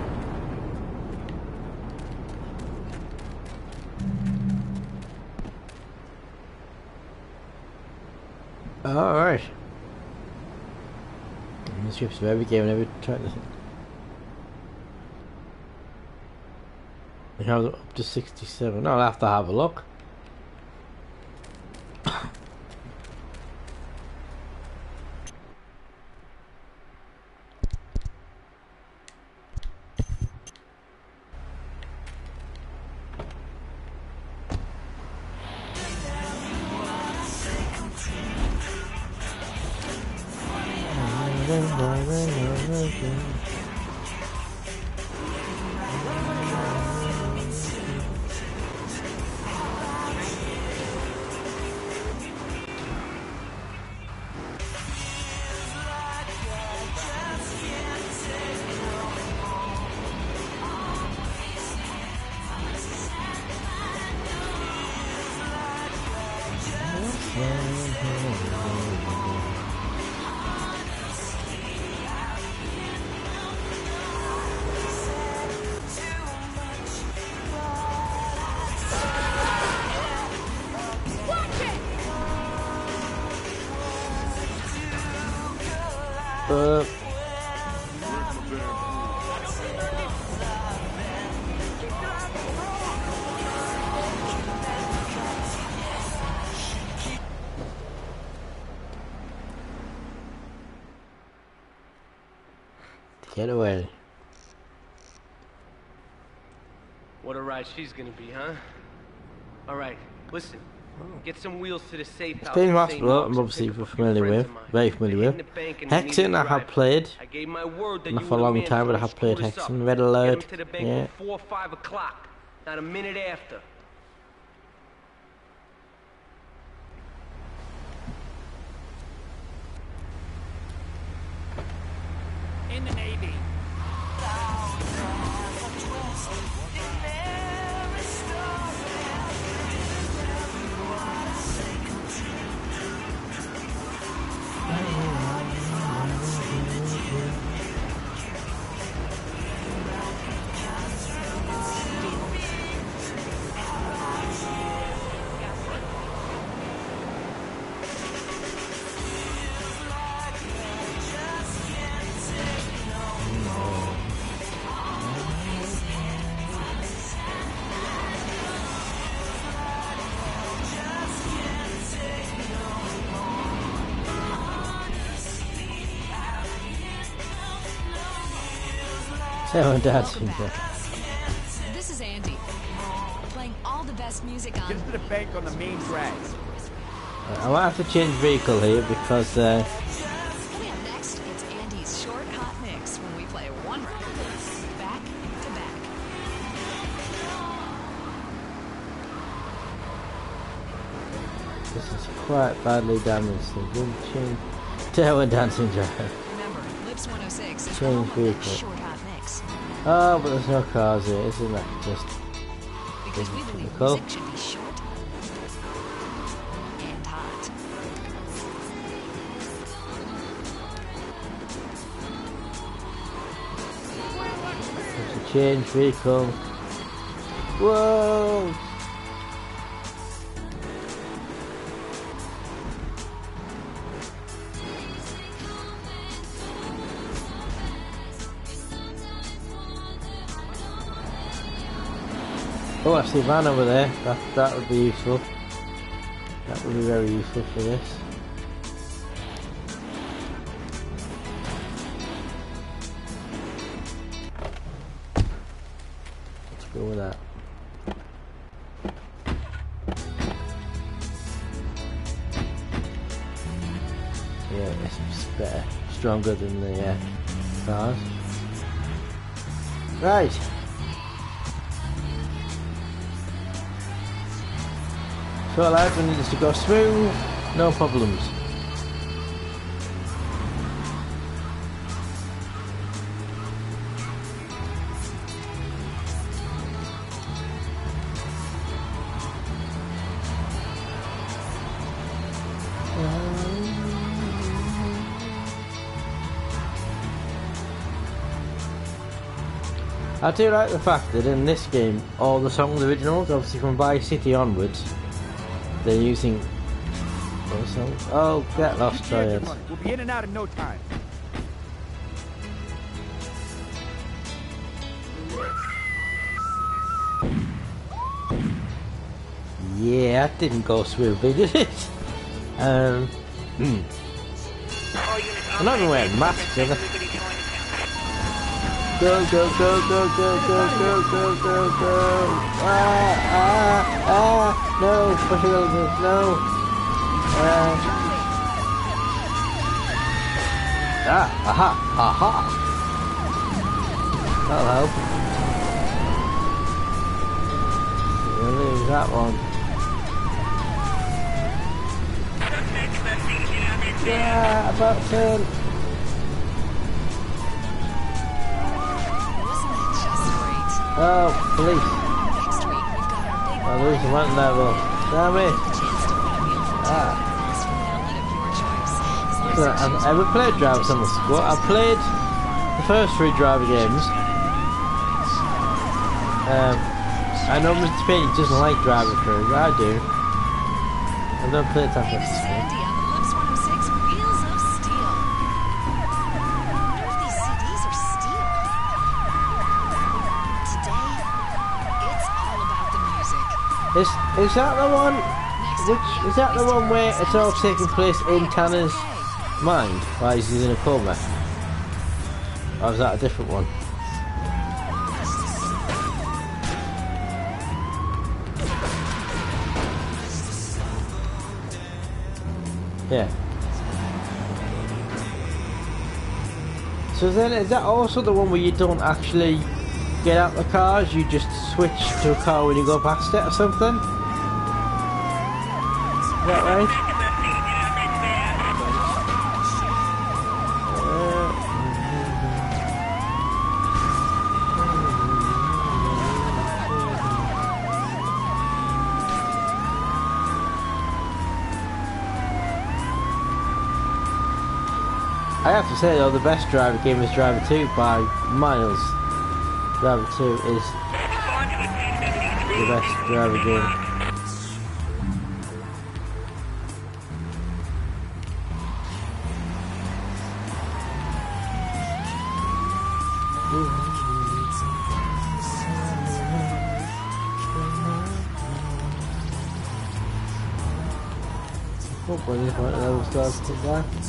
Alright. Scripts of every game and every track. We have it up to 67. I'll have to have a look. Get away. What a ride she's gonna be, huh? Alright, listen. Get some wheels to the safe house. Spain Hospital, I'm obviously familiar with, very familiar with. Hexen, I have played. I gave my word that Not you for a were the long man, time, so but I I have played screwed us up. Hexen. Red Get Alert. him to the bank Yeah. before 5 o'clock, not a minute after. In the Navy. Dancing. This is Andy. Playing all the best music on... Get to the bank on the main drag. I might have to change vehicle here because Coming up next, it's Andy's short hot mix when we play one record back to back. this is quite badly damaged. So we'll change to dancing drive. Remember, Lips 106 is Change home of that vehicle. short hot mix. Oh, but there's no cars here, isn't that just Because we believe cool? music should be short and hot. There's a change vehicle. Whoa! Oh, I see a van over there. That would be useful. That would be very useful for this. Let's go with that. Yeah, it's better, stronger than the cars. Right. So life needs to go smooth, no problems. I do like the fact that in this game, all the songs originals, obviously from Vice City onwards, they're using those songs. Oh, get lost, Triad. We'll be in and out in no time. Yeah, that didn't go smoothly, did it? I'm not even wearing masks, am I? Go, go, go, go, go, go, go, go, go, go. No, push it over, no. Aha, aha. That'll help. We'll lose that one. Yeah, about turn. Oh, police. I lose the one level. Damn it. I've ever played Drivers on the Squad. I've played the first 3 driver games. I know Mr. Payne doesn't like driving through, but I do. I've never played that first game. Is that the one? Is that the one where it's all taking place in Tanner's mind while he's in a coma? Or is that a different one? Yeah. So then, is that also the one where you don't actually get out the cars, you just switch to a car when you go past it or something? Is that right? I have to say though, the best driver game is Driver 2 by miles. Driver 2 is the best driver game.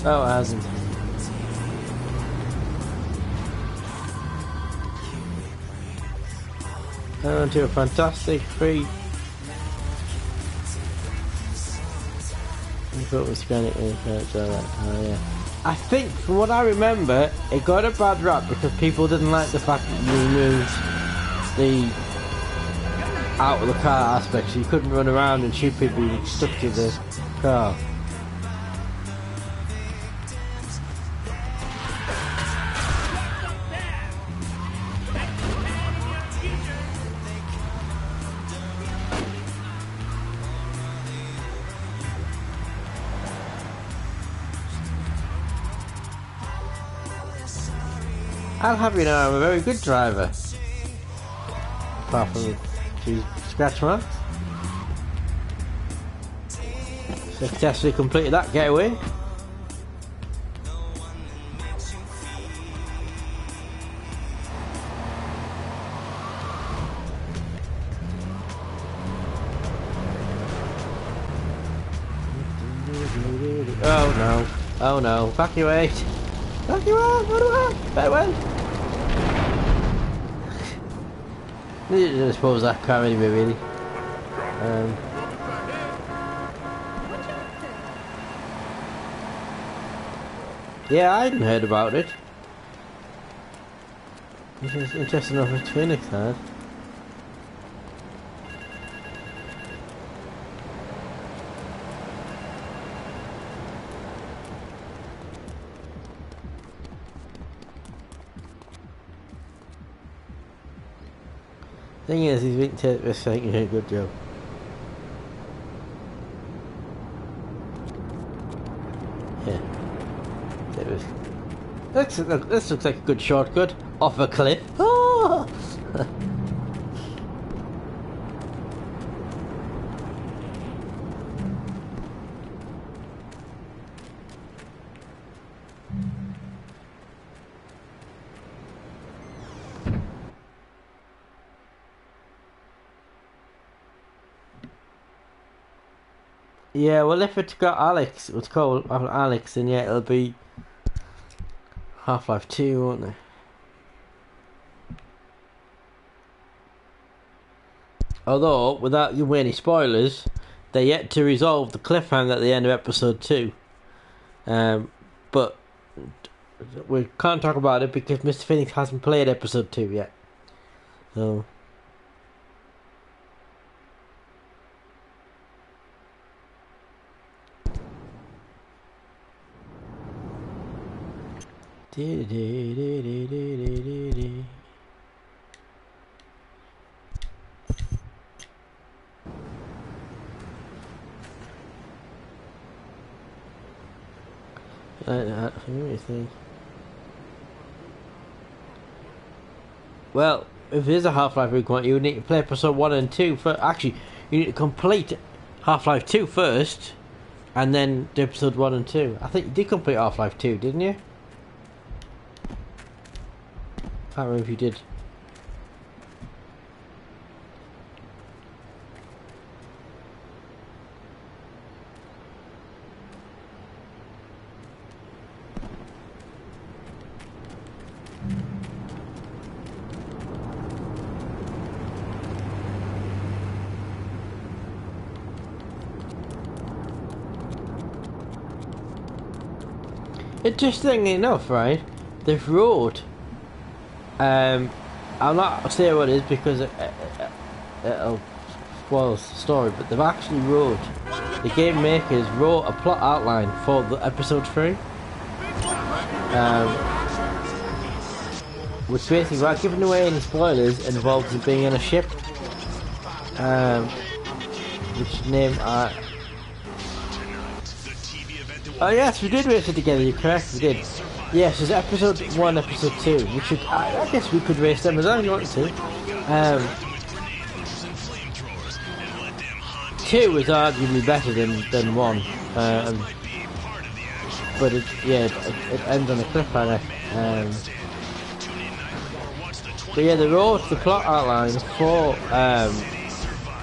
Oh, it hasn't. And to a fantastic free. Oh yeah. I think, from what I remember, it got a bad rap because people didn't like the fact that you removed the out of the car aspect, so you couldn't run around and shoot people, you stuck to the car. I'll have you know I'm a very good driver. Apart from the two scratch marks. Successfully completed that getaway. Oh no. Oh no. Evacuate. Evacuate! Farewell! I suppose that car anyway, really. Yeah, I hadn't heard about it. It's interesting enough if Phoenix had. Thing is, he's been taking a good job. Yeah. This looks like a good shortcut off a cliff. Oh! Yeah, well, if it's got Alex, it's called Alex, then yeah, it'll be Half-Life 2, won't it? Although, without giving away any spoilers, they're yet to resolve the cliffhanger at the end of episode 2. But we can't talk about it because Mr. Phoenix hasn't played episode 2 yet. So. Well, if it is a Half-Life requirement, you need to play episode 1 and 2 first. Actually, you need to complete Half-Life 2 first, and then do episode 1 and 2. I think you did complete Half-Life 2, didn't you? Can't remember if you did. Interestingly enough, right, they've wrote, I'll not say what it is because it'll spoil the story, but they've actually wrote, the game makers wrote a plot outline for the episode 3, which basically, without giving away any spoilers, involves it being in a ship, which name oh yes, we did race it together, you're correct, we did. Yes, there's episode 1, episode 2, which should, I guess we could race them as well if you wanted to. 2 is arguably better than 1, but it ends on a cliffhanger. But yeah, they wrote the plot outline for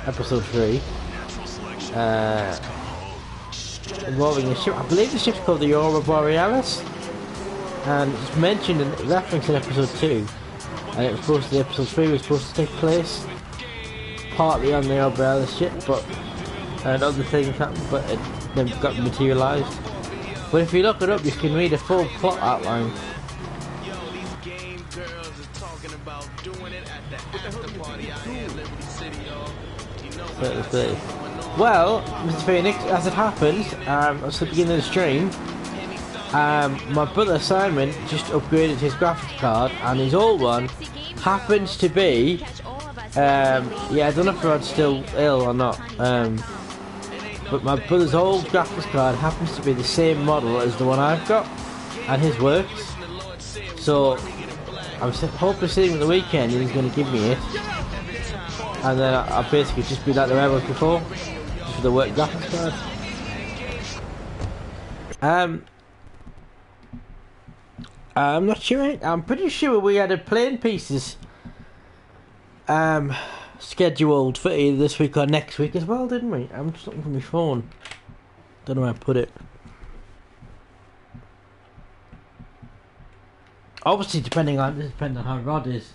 episode 3, involving a ship. I believe the ship's called the Aurora Borealis, and it's mentioned in reference in episode 2, and it was supposed to, episode 3 was supposed to take place partly on the Aurora Borealis ship, but other things happened, but it never got materialised. But if you look it up, you can read a full plot outline. Well, Mr. Phoenix, as it happened, at the beginning of the stream, my brother Simon just upgraded his graphics card, and his old one happens to be, I don't know if Rod's still ill or not, but my brother's old graphics card happens to be the same model as the one I've got, and his works. So I'm hoping to see him at the weekend, and he's going to give me it. And then I'll basically just be like the way I was before, just for the work graphics card. I'm not sure. I'm pretty sure we had a Playing Pieces scheduled for either this week or next week as well, didn't we? I'm just looking for my phone. Don't know where I put it. Obviously, depending on how Rod is.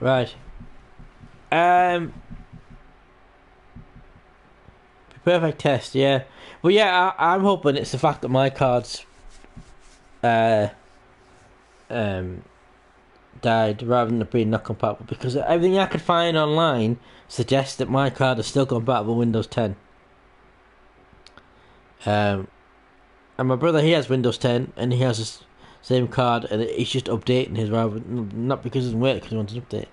Right. Perfect test, yeah. Well, yeah, I'm hoping it's the fact that my cards died rather than it being not compatible, because everything I could find online suggests that my card is still compatible with Windows 10. And my brother, he has Windows 10 and he has the same card, and he's just updating his rather, not because it doesn't work, because he wants an update.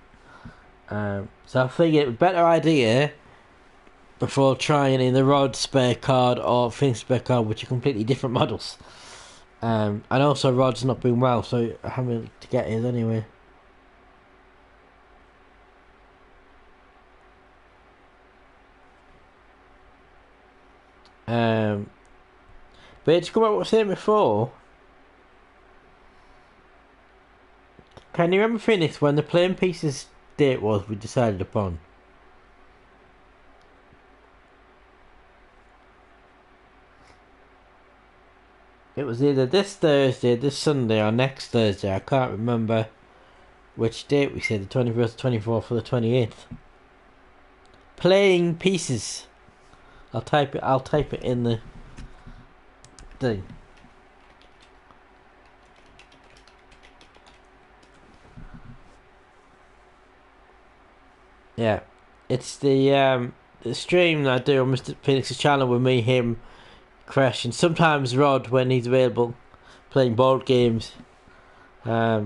So I figured it was a better idea before trying in the Rod spare card or Phoenix spare card, which are completely different models. And also Rod's not been well, so I'm having to get his anyway. But to come up with what I was saying before, can you remember, Phoenix, when the Playing Pieces date was we decided upon? It was either this Thursday, this Sunday, or next Thursday. I can't remember which date we said, the 21st, 24th, or the 28th. Playing Pieces. I'll type it in the thing. Yeah. It's the stream that I do on Mr. Phoenix's channel with me, him, Crash, and sometimes Rod when he's available, playing board games. Yeah.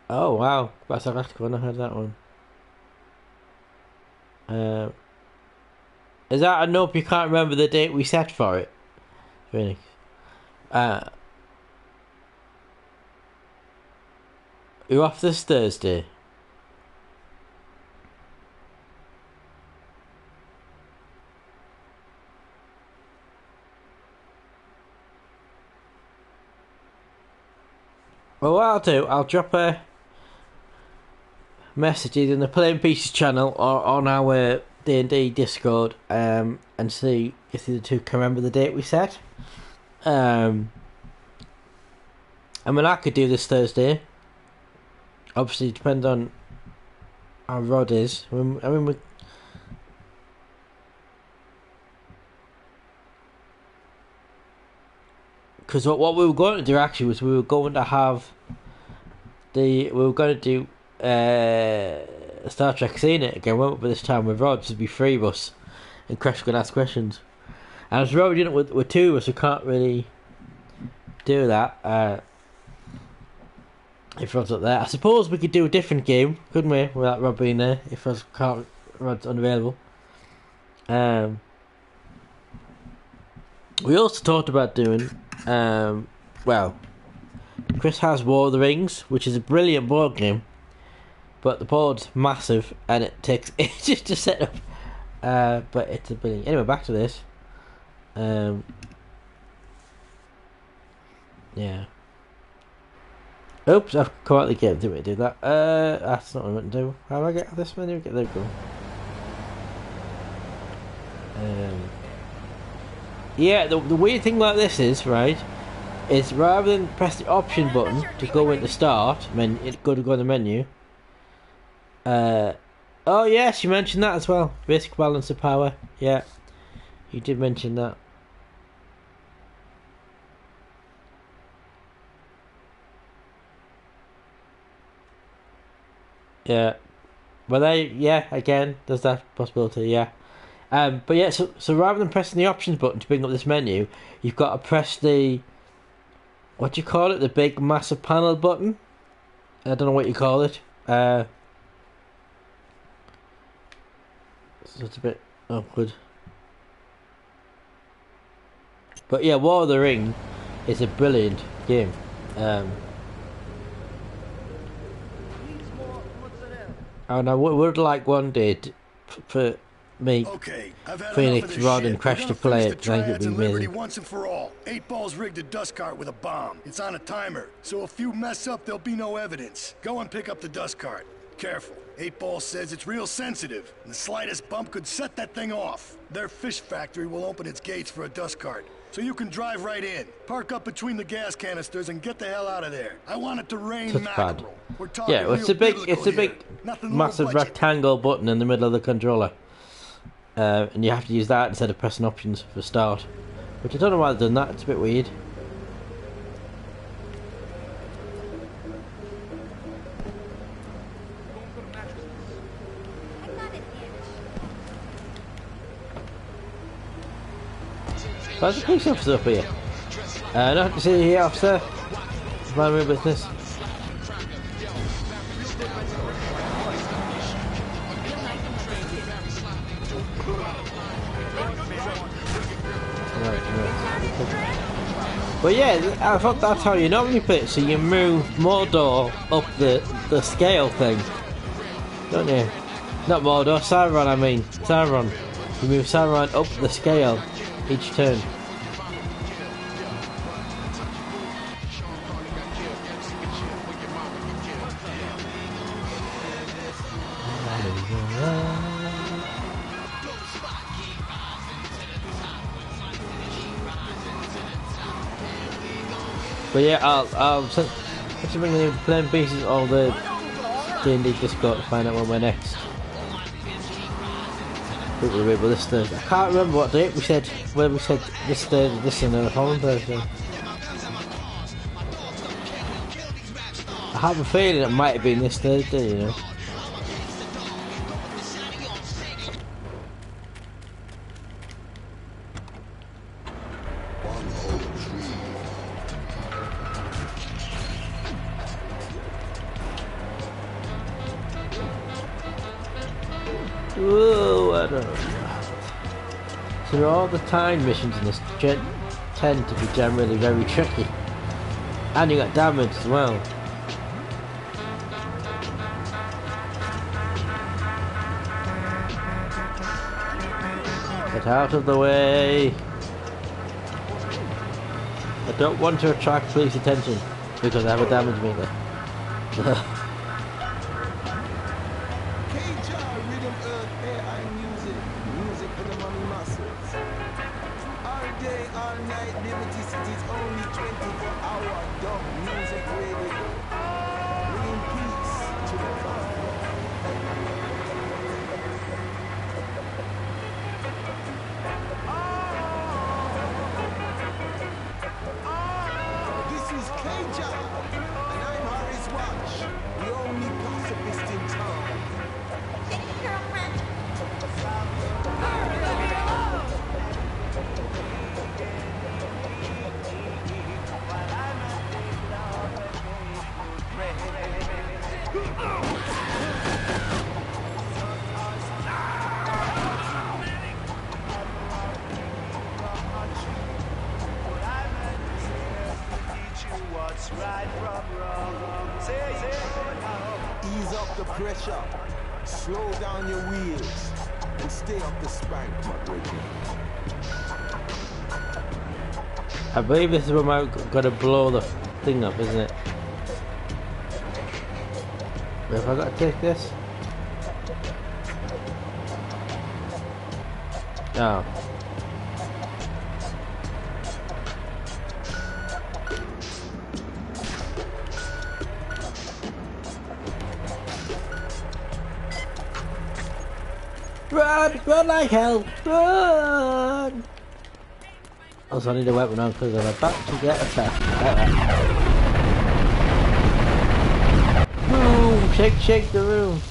Oh wow, that's a radical one. I heard that one. Is that a nope? You can't remember the date we set for it, Phoenix. You're off this Thursday. Well, what I'll do, I'll drop a message either in the Playing Pieces channel or on our D&D Discord, and see if the two can remember the date we set. I mean, I could do this Thursday. Obviously, it depends on how Rod is. Because what we were going to do actually was we were going to do Star Trek Scene It again, weren't we, this time with Rod, so it'd be three of us, and Crash could ask questions. And as Rod doing it with two of us, we can't really do that. If Rod's not there, I suppose we could do a different game, couldn't we, without Rod being there? If Rod's unavailable. We also talked about doing, well, Chris has War of the Rings, which is a brilliant board game, but the board's massive and it takes ages to set up. But it's a brilliant. Anyway, back to this. Yeah. Oops, I've come out of the game. Didn't mean to do that. That's not what I meant to do. How do I get this menu? There we go. Yeah, the weird thing about this is, right, is rather than press the option button to go into start, it's got to go in the menu. Oh yes, you mentioned that as well. Basic balance of power. Yeah, you did mention that. Yeah, well, again, there's that possibility. Yeah. But yeah, so rather than pressing the options button to bring up this menu, you've got to press the, what do you call it, the big massive panel button? I don't know what you call it. So it's a bit awkward. But yeah, War of the Ring is a brilliant game. And I would like one day for me, Phoenix, Rod, and Crash to play it. I think it'd be amazing. Once and for all. 8-Ball's rigged a dust cart with a bomb. It's on a timer, so if you mess up, there'll be no evidence. Go and pick up the dust cart. Careful. 8-Ball says it's real sensitive, and the slightest bump could set that thing off. Their fish factory will open its gates for a dust cart, so you can drive right in. Park up between the gas canisters and get the hell out of there. I want it to rain mackerel. Yeah, well, it's a big, massive rectangle button in the middle of the controller. And you have to use that instead of pressing options for start. Which I don't know why they've done that, it's a bit weird. Where's the police officer up here? Nothing to see here, officer. It's my own business. But yeah, I thought that's how you normally play it, so you move Mordor up the scale thing, don't you? Not Mordor, Sauron I mean, Sauron. You move Sauron up the scale each turn. But yeah, I'll send something in Playing Pieces or the D&D Discord to find out when we're next. I think we'll be able this Thursday. I can't remember what date we said, where we said this Thursday, this and the following Thursday. I have a feeling it might have been this Thursday, you know. Whoa, I don't know. So all the time missions in this tend to be generally very tricky. And you got damage as well. Get out of the way. I don't want to attract police attention. because I have a damage meter. Rhythm, earth, air, and music. Music for the money muscles. All day, all night, Liberty City's only 24-hour dub music radio. Bringing peace to the continent. This is K-Jar, and I'm Harris Watch, the only pacifist in town. Ease up the pressure, slow down your wheels, and stay up the spank, my brethren. I believe this is where I'm gonna blow the thing up, isn't it? Where have I got to take this? Oh. Run! Run like hell! Run! Also, I need a weapon on because I'm about to get attacked. Boom! Shake, shake the room.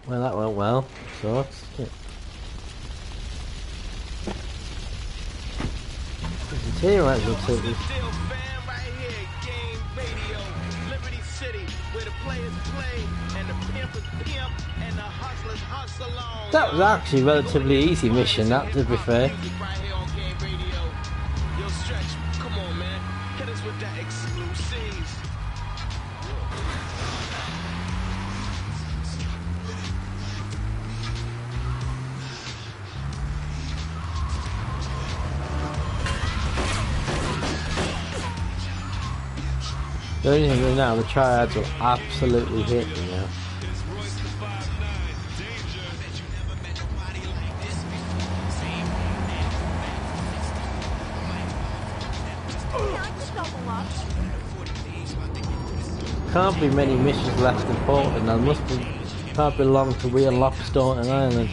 Well, that went well. So, here, right, we'll take this. That was actually a relatively easy mission, that, to be fair. The only thing right now, the triads will absolutely hit me now. Can't be many missions left in Portland. I must be can't belong to We Unlock Staunton Island.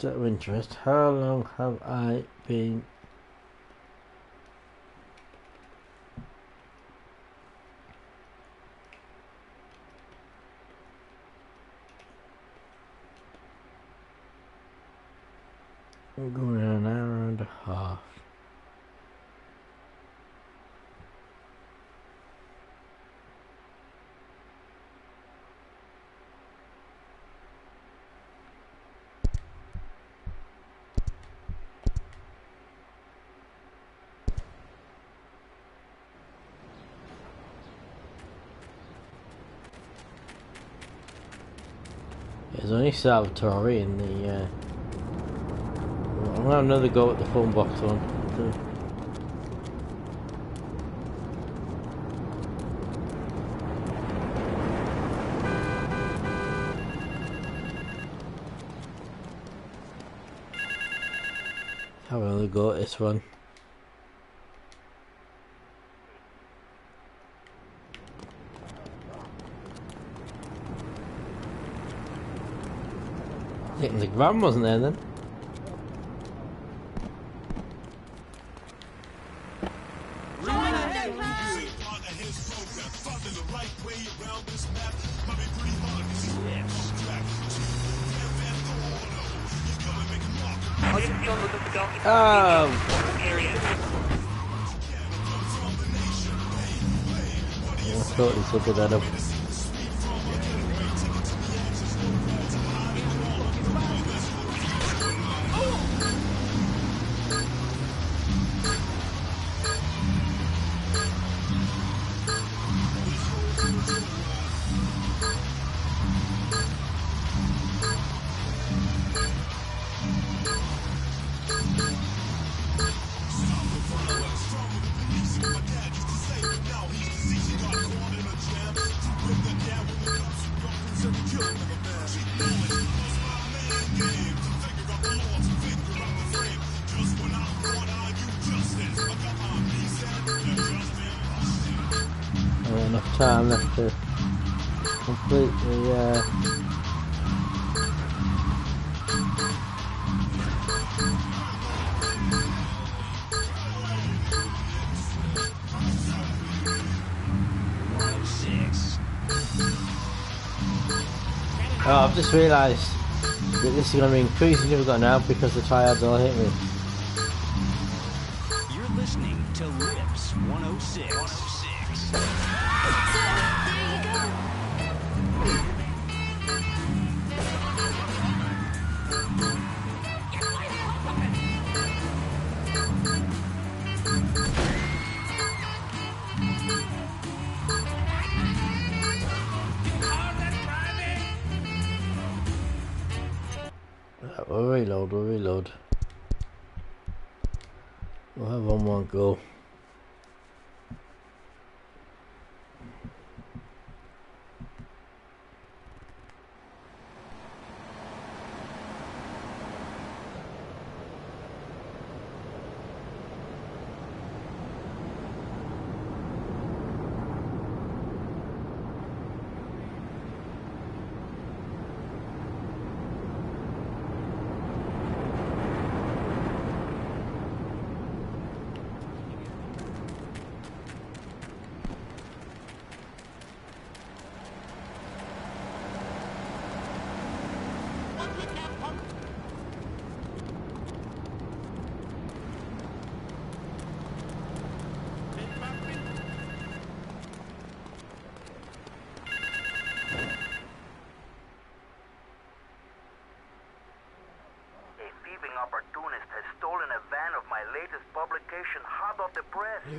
Out of interest, how long have I been going an hour and a half? There's only Salvatore in the I'm gonna have another go at the phone box one. Have another go at this one. I think the van wasn't there then. I thought he took that up. Enough time left to complete the Oh, I've just realised that this is going to be increasingly difficult now because the triads all hit me. You're listening to Lips 106. We'll reload. We'll have one more go.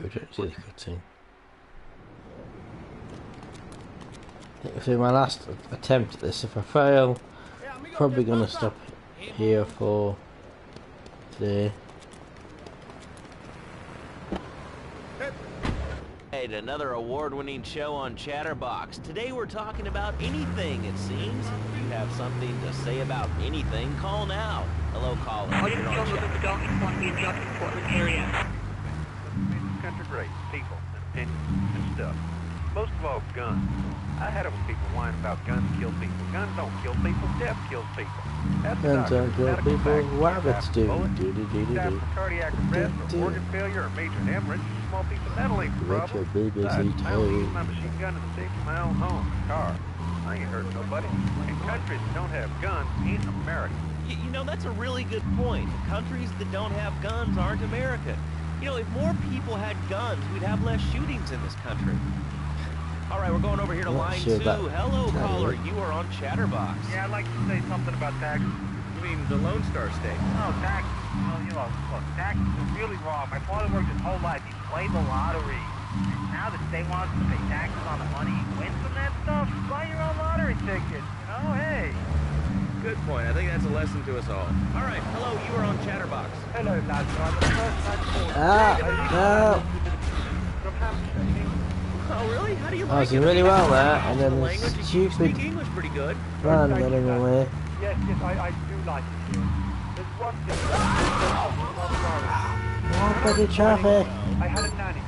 We don't see the cutscene. This will be my last attempt at this. If I fail, probably gonna stop here for today. Another award-winning show on Chatterbox. Today we're talking about anything, it seems. If you have something to say about anything, call now. Hello, caller. You're on Chatterbox. Country great, people, and opinions, and stuff. Most of all, guns. I had it when people whine about guns kill people. Guns don't kill people, death kills people. Guns don't kill people, rabbits do. Cardiac arrest, or organ failure, or major hemorrhage, a small piece of metal ain't the problem. I only use my machine gun in the safety of my own home, car. I ain't hurting nobody. And countries that don't have guns ain't America. You know, that's a really good point. Countries that don't have guns aren't America. You know, if more people had guns, we'd have less shootings in this country. All right, we're going over here to line 2. Hello, caller. You are on Chatterbox. Yeah, I'd like to say something about taxes. You mean the Lone Star State? No, taxes. Well, you know, look, taxes are really wrong. My father worked his whole life. He played the lottery. Now the state wants to pay taxes on the money he wins from that stuff. Buy your own lottery ticket. You know, hey. Good point. I think that's a lesson to us all. All right. Hello, you are on Chatterbox. Hello, lads. I'm the first man called. No. From Hampshire. Oh, really? How do you I like was it? doing really well there, and then language. this You stupid speak English pretty good. van got in the way. Yes, I do like it here. There's one thing. Oh, bloody traffic. I had a nanny.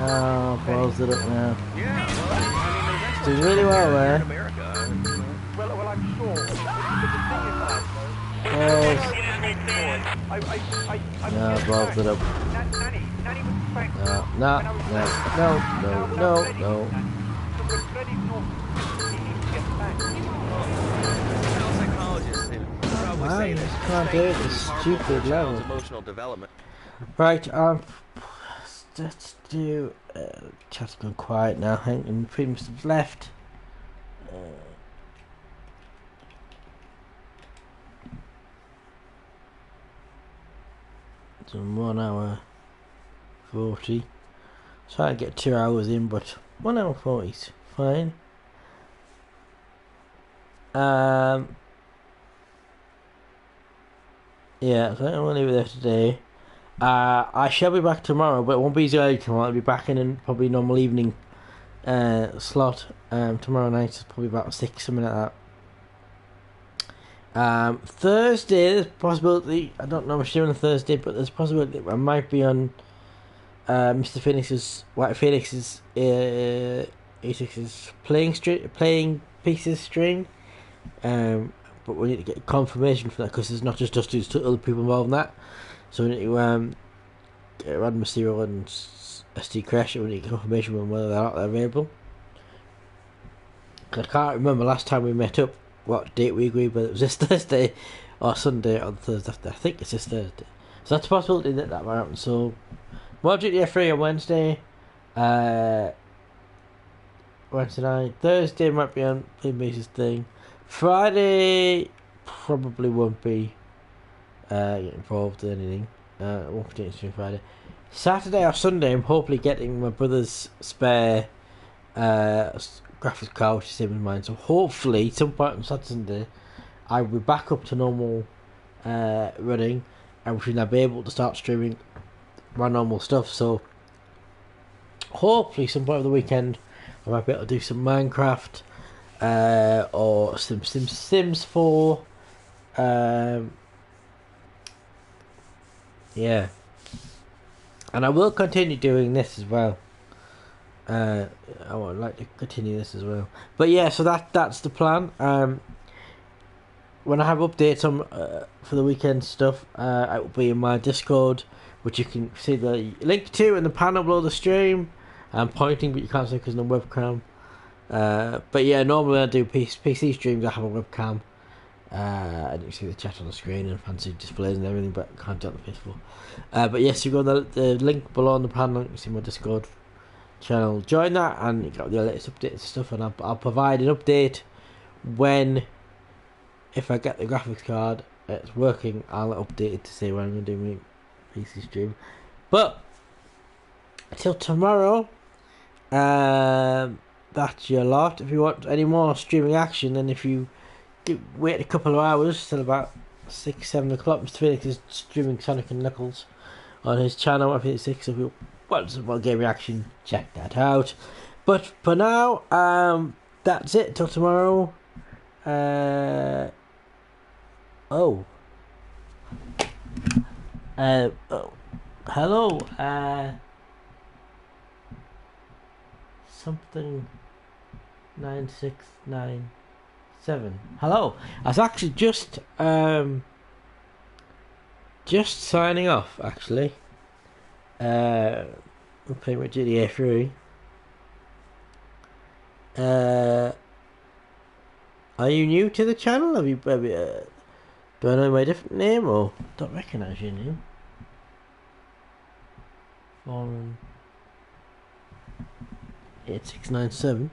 Oh, balls it up now. Yeah, well, I mean, there's actually Doing really well there. in America. Well, I'm sure. But the thing is that, No, balls it up. Nanny was spanked. No. Child psychologist, and probably say just that can't do it. spanking It's can be harmful stupid for a child's level. emotional development. Right, let's do. Chat's gone quiet now. Hank and pretty much left. It's on 1 hour 40. Try to get 2 hours in, but 1 hour 40 is fine. Yeah, so I'm gonna leave it there today. I shall be back tomorrow, but it won't be as early tomorrow. I'll be back in probably normal evening slot. Tomorrow night is probably about 6, something like that. Thursday, there's a possibility. I don't know if I'm on Thursday, but there's a possibility that I might be on Mr. Phoenix's White Phoenix's A6's playing pieces string. But we need to get confirmation for that because there's not just us two, there's other people involved in that. So we need to get Rad Mysterio and ST Crash, and we need confirmation on whether they're available. I can't remember last time we met up what date we agreed, but it was this Thursday or Sunday or Thursday after. I think it's this Thursday. So that's a possibility that might happen. So more GTA 3 on Wednesday. Wednesday night. Thursday might be on Play Basis thing. Friday probably won't be get involved in anything. Won't be doing anything Friday. Saturday or Sunday, I'm hopefully getting my brother's spare graphics card, which is same as mine. So hopefully, some point on Saturday, Sunday, I will be back up to normal running, and we should now be able to start streaming my normal stuff. So hopefully, some point of the weekend, I might be able to do some Minecraft or some Sims 4. Yeah. And I will continue doing this as well. I would like to continue this as well. But yeah, so that's the plan. When I have updates on for the weekend stuff, it will be in my Discord, which you can see the link to in the panel below the stream. I'm pointing, but you can't see because of the webcam. But yeah, normally when I do PC streams, I have a webcam. And you can see the chat on the screen and fancy displays and everything, but can't do it on the PS4. But yes, you go on the link below on the panel. You can see my Discord channel. Join that, and you got the latest updates and stuff. And I'll provide an update when, if I get the graphics card, it's working. I'll update it to say when I'm going to do my PC stream. But until tomorrow, that's your lot. If you want any more streaming action, then if you wait a couple of hours till about 6-7 o'clock, Mr. Phoenix is streaming Sonic and Knuckles on his channel. I think it's 6. If you want some more game reaction, check that out. But for now, that's it till tomorrow. Hello. Something 9697. Hello. I was actually just signing off. Actually, we're playing with GTA 3. Are you new to the channel? Have you do I know my different name or don't recognise your name? Foreign 8697.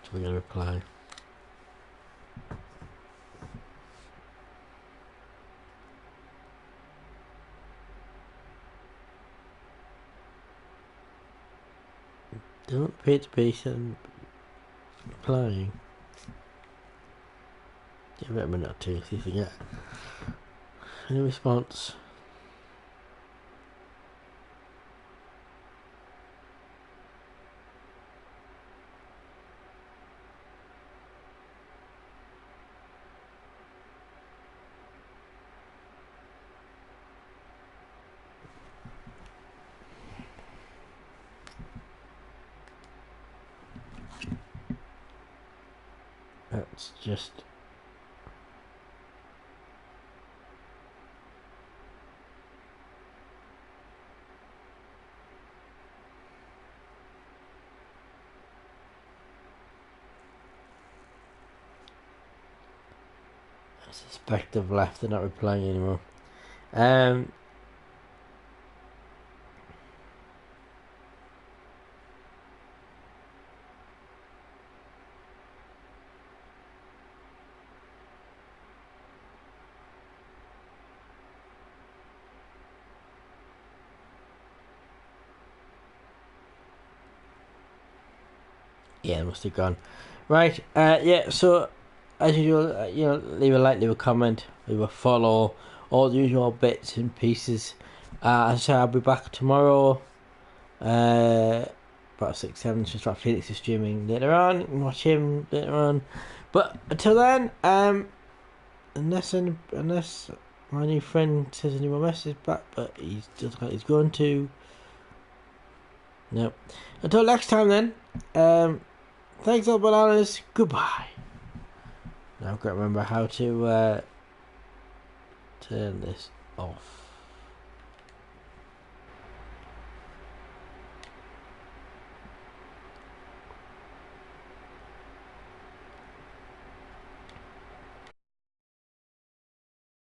So we're gonna reply. Don't appear to be replying. Give it a minute or two, see if we get any response. That's just suspect they've left. They're not replying anymore. Yeah, it must have gone. Right, yeah, so, as usual, leave a like, leave a comment, leave a follow, all the usual bits and pieces. As I say, I'll be back tomorrow, about 6, 7, just like Felix is streaming later on, you can watch him later on. But until then, unless my new friend says any more messages back, but he's going to. Nope. Until next time then, thanks all bananas, goodbye. Now I've got to remember how to turn this off.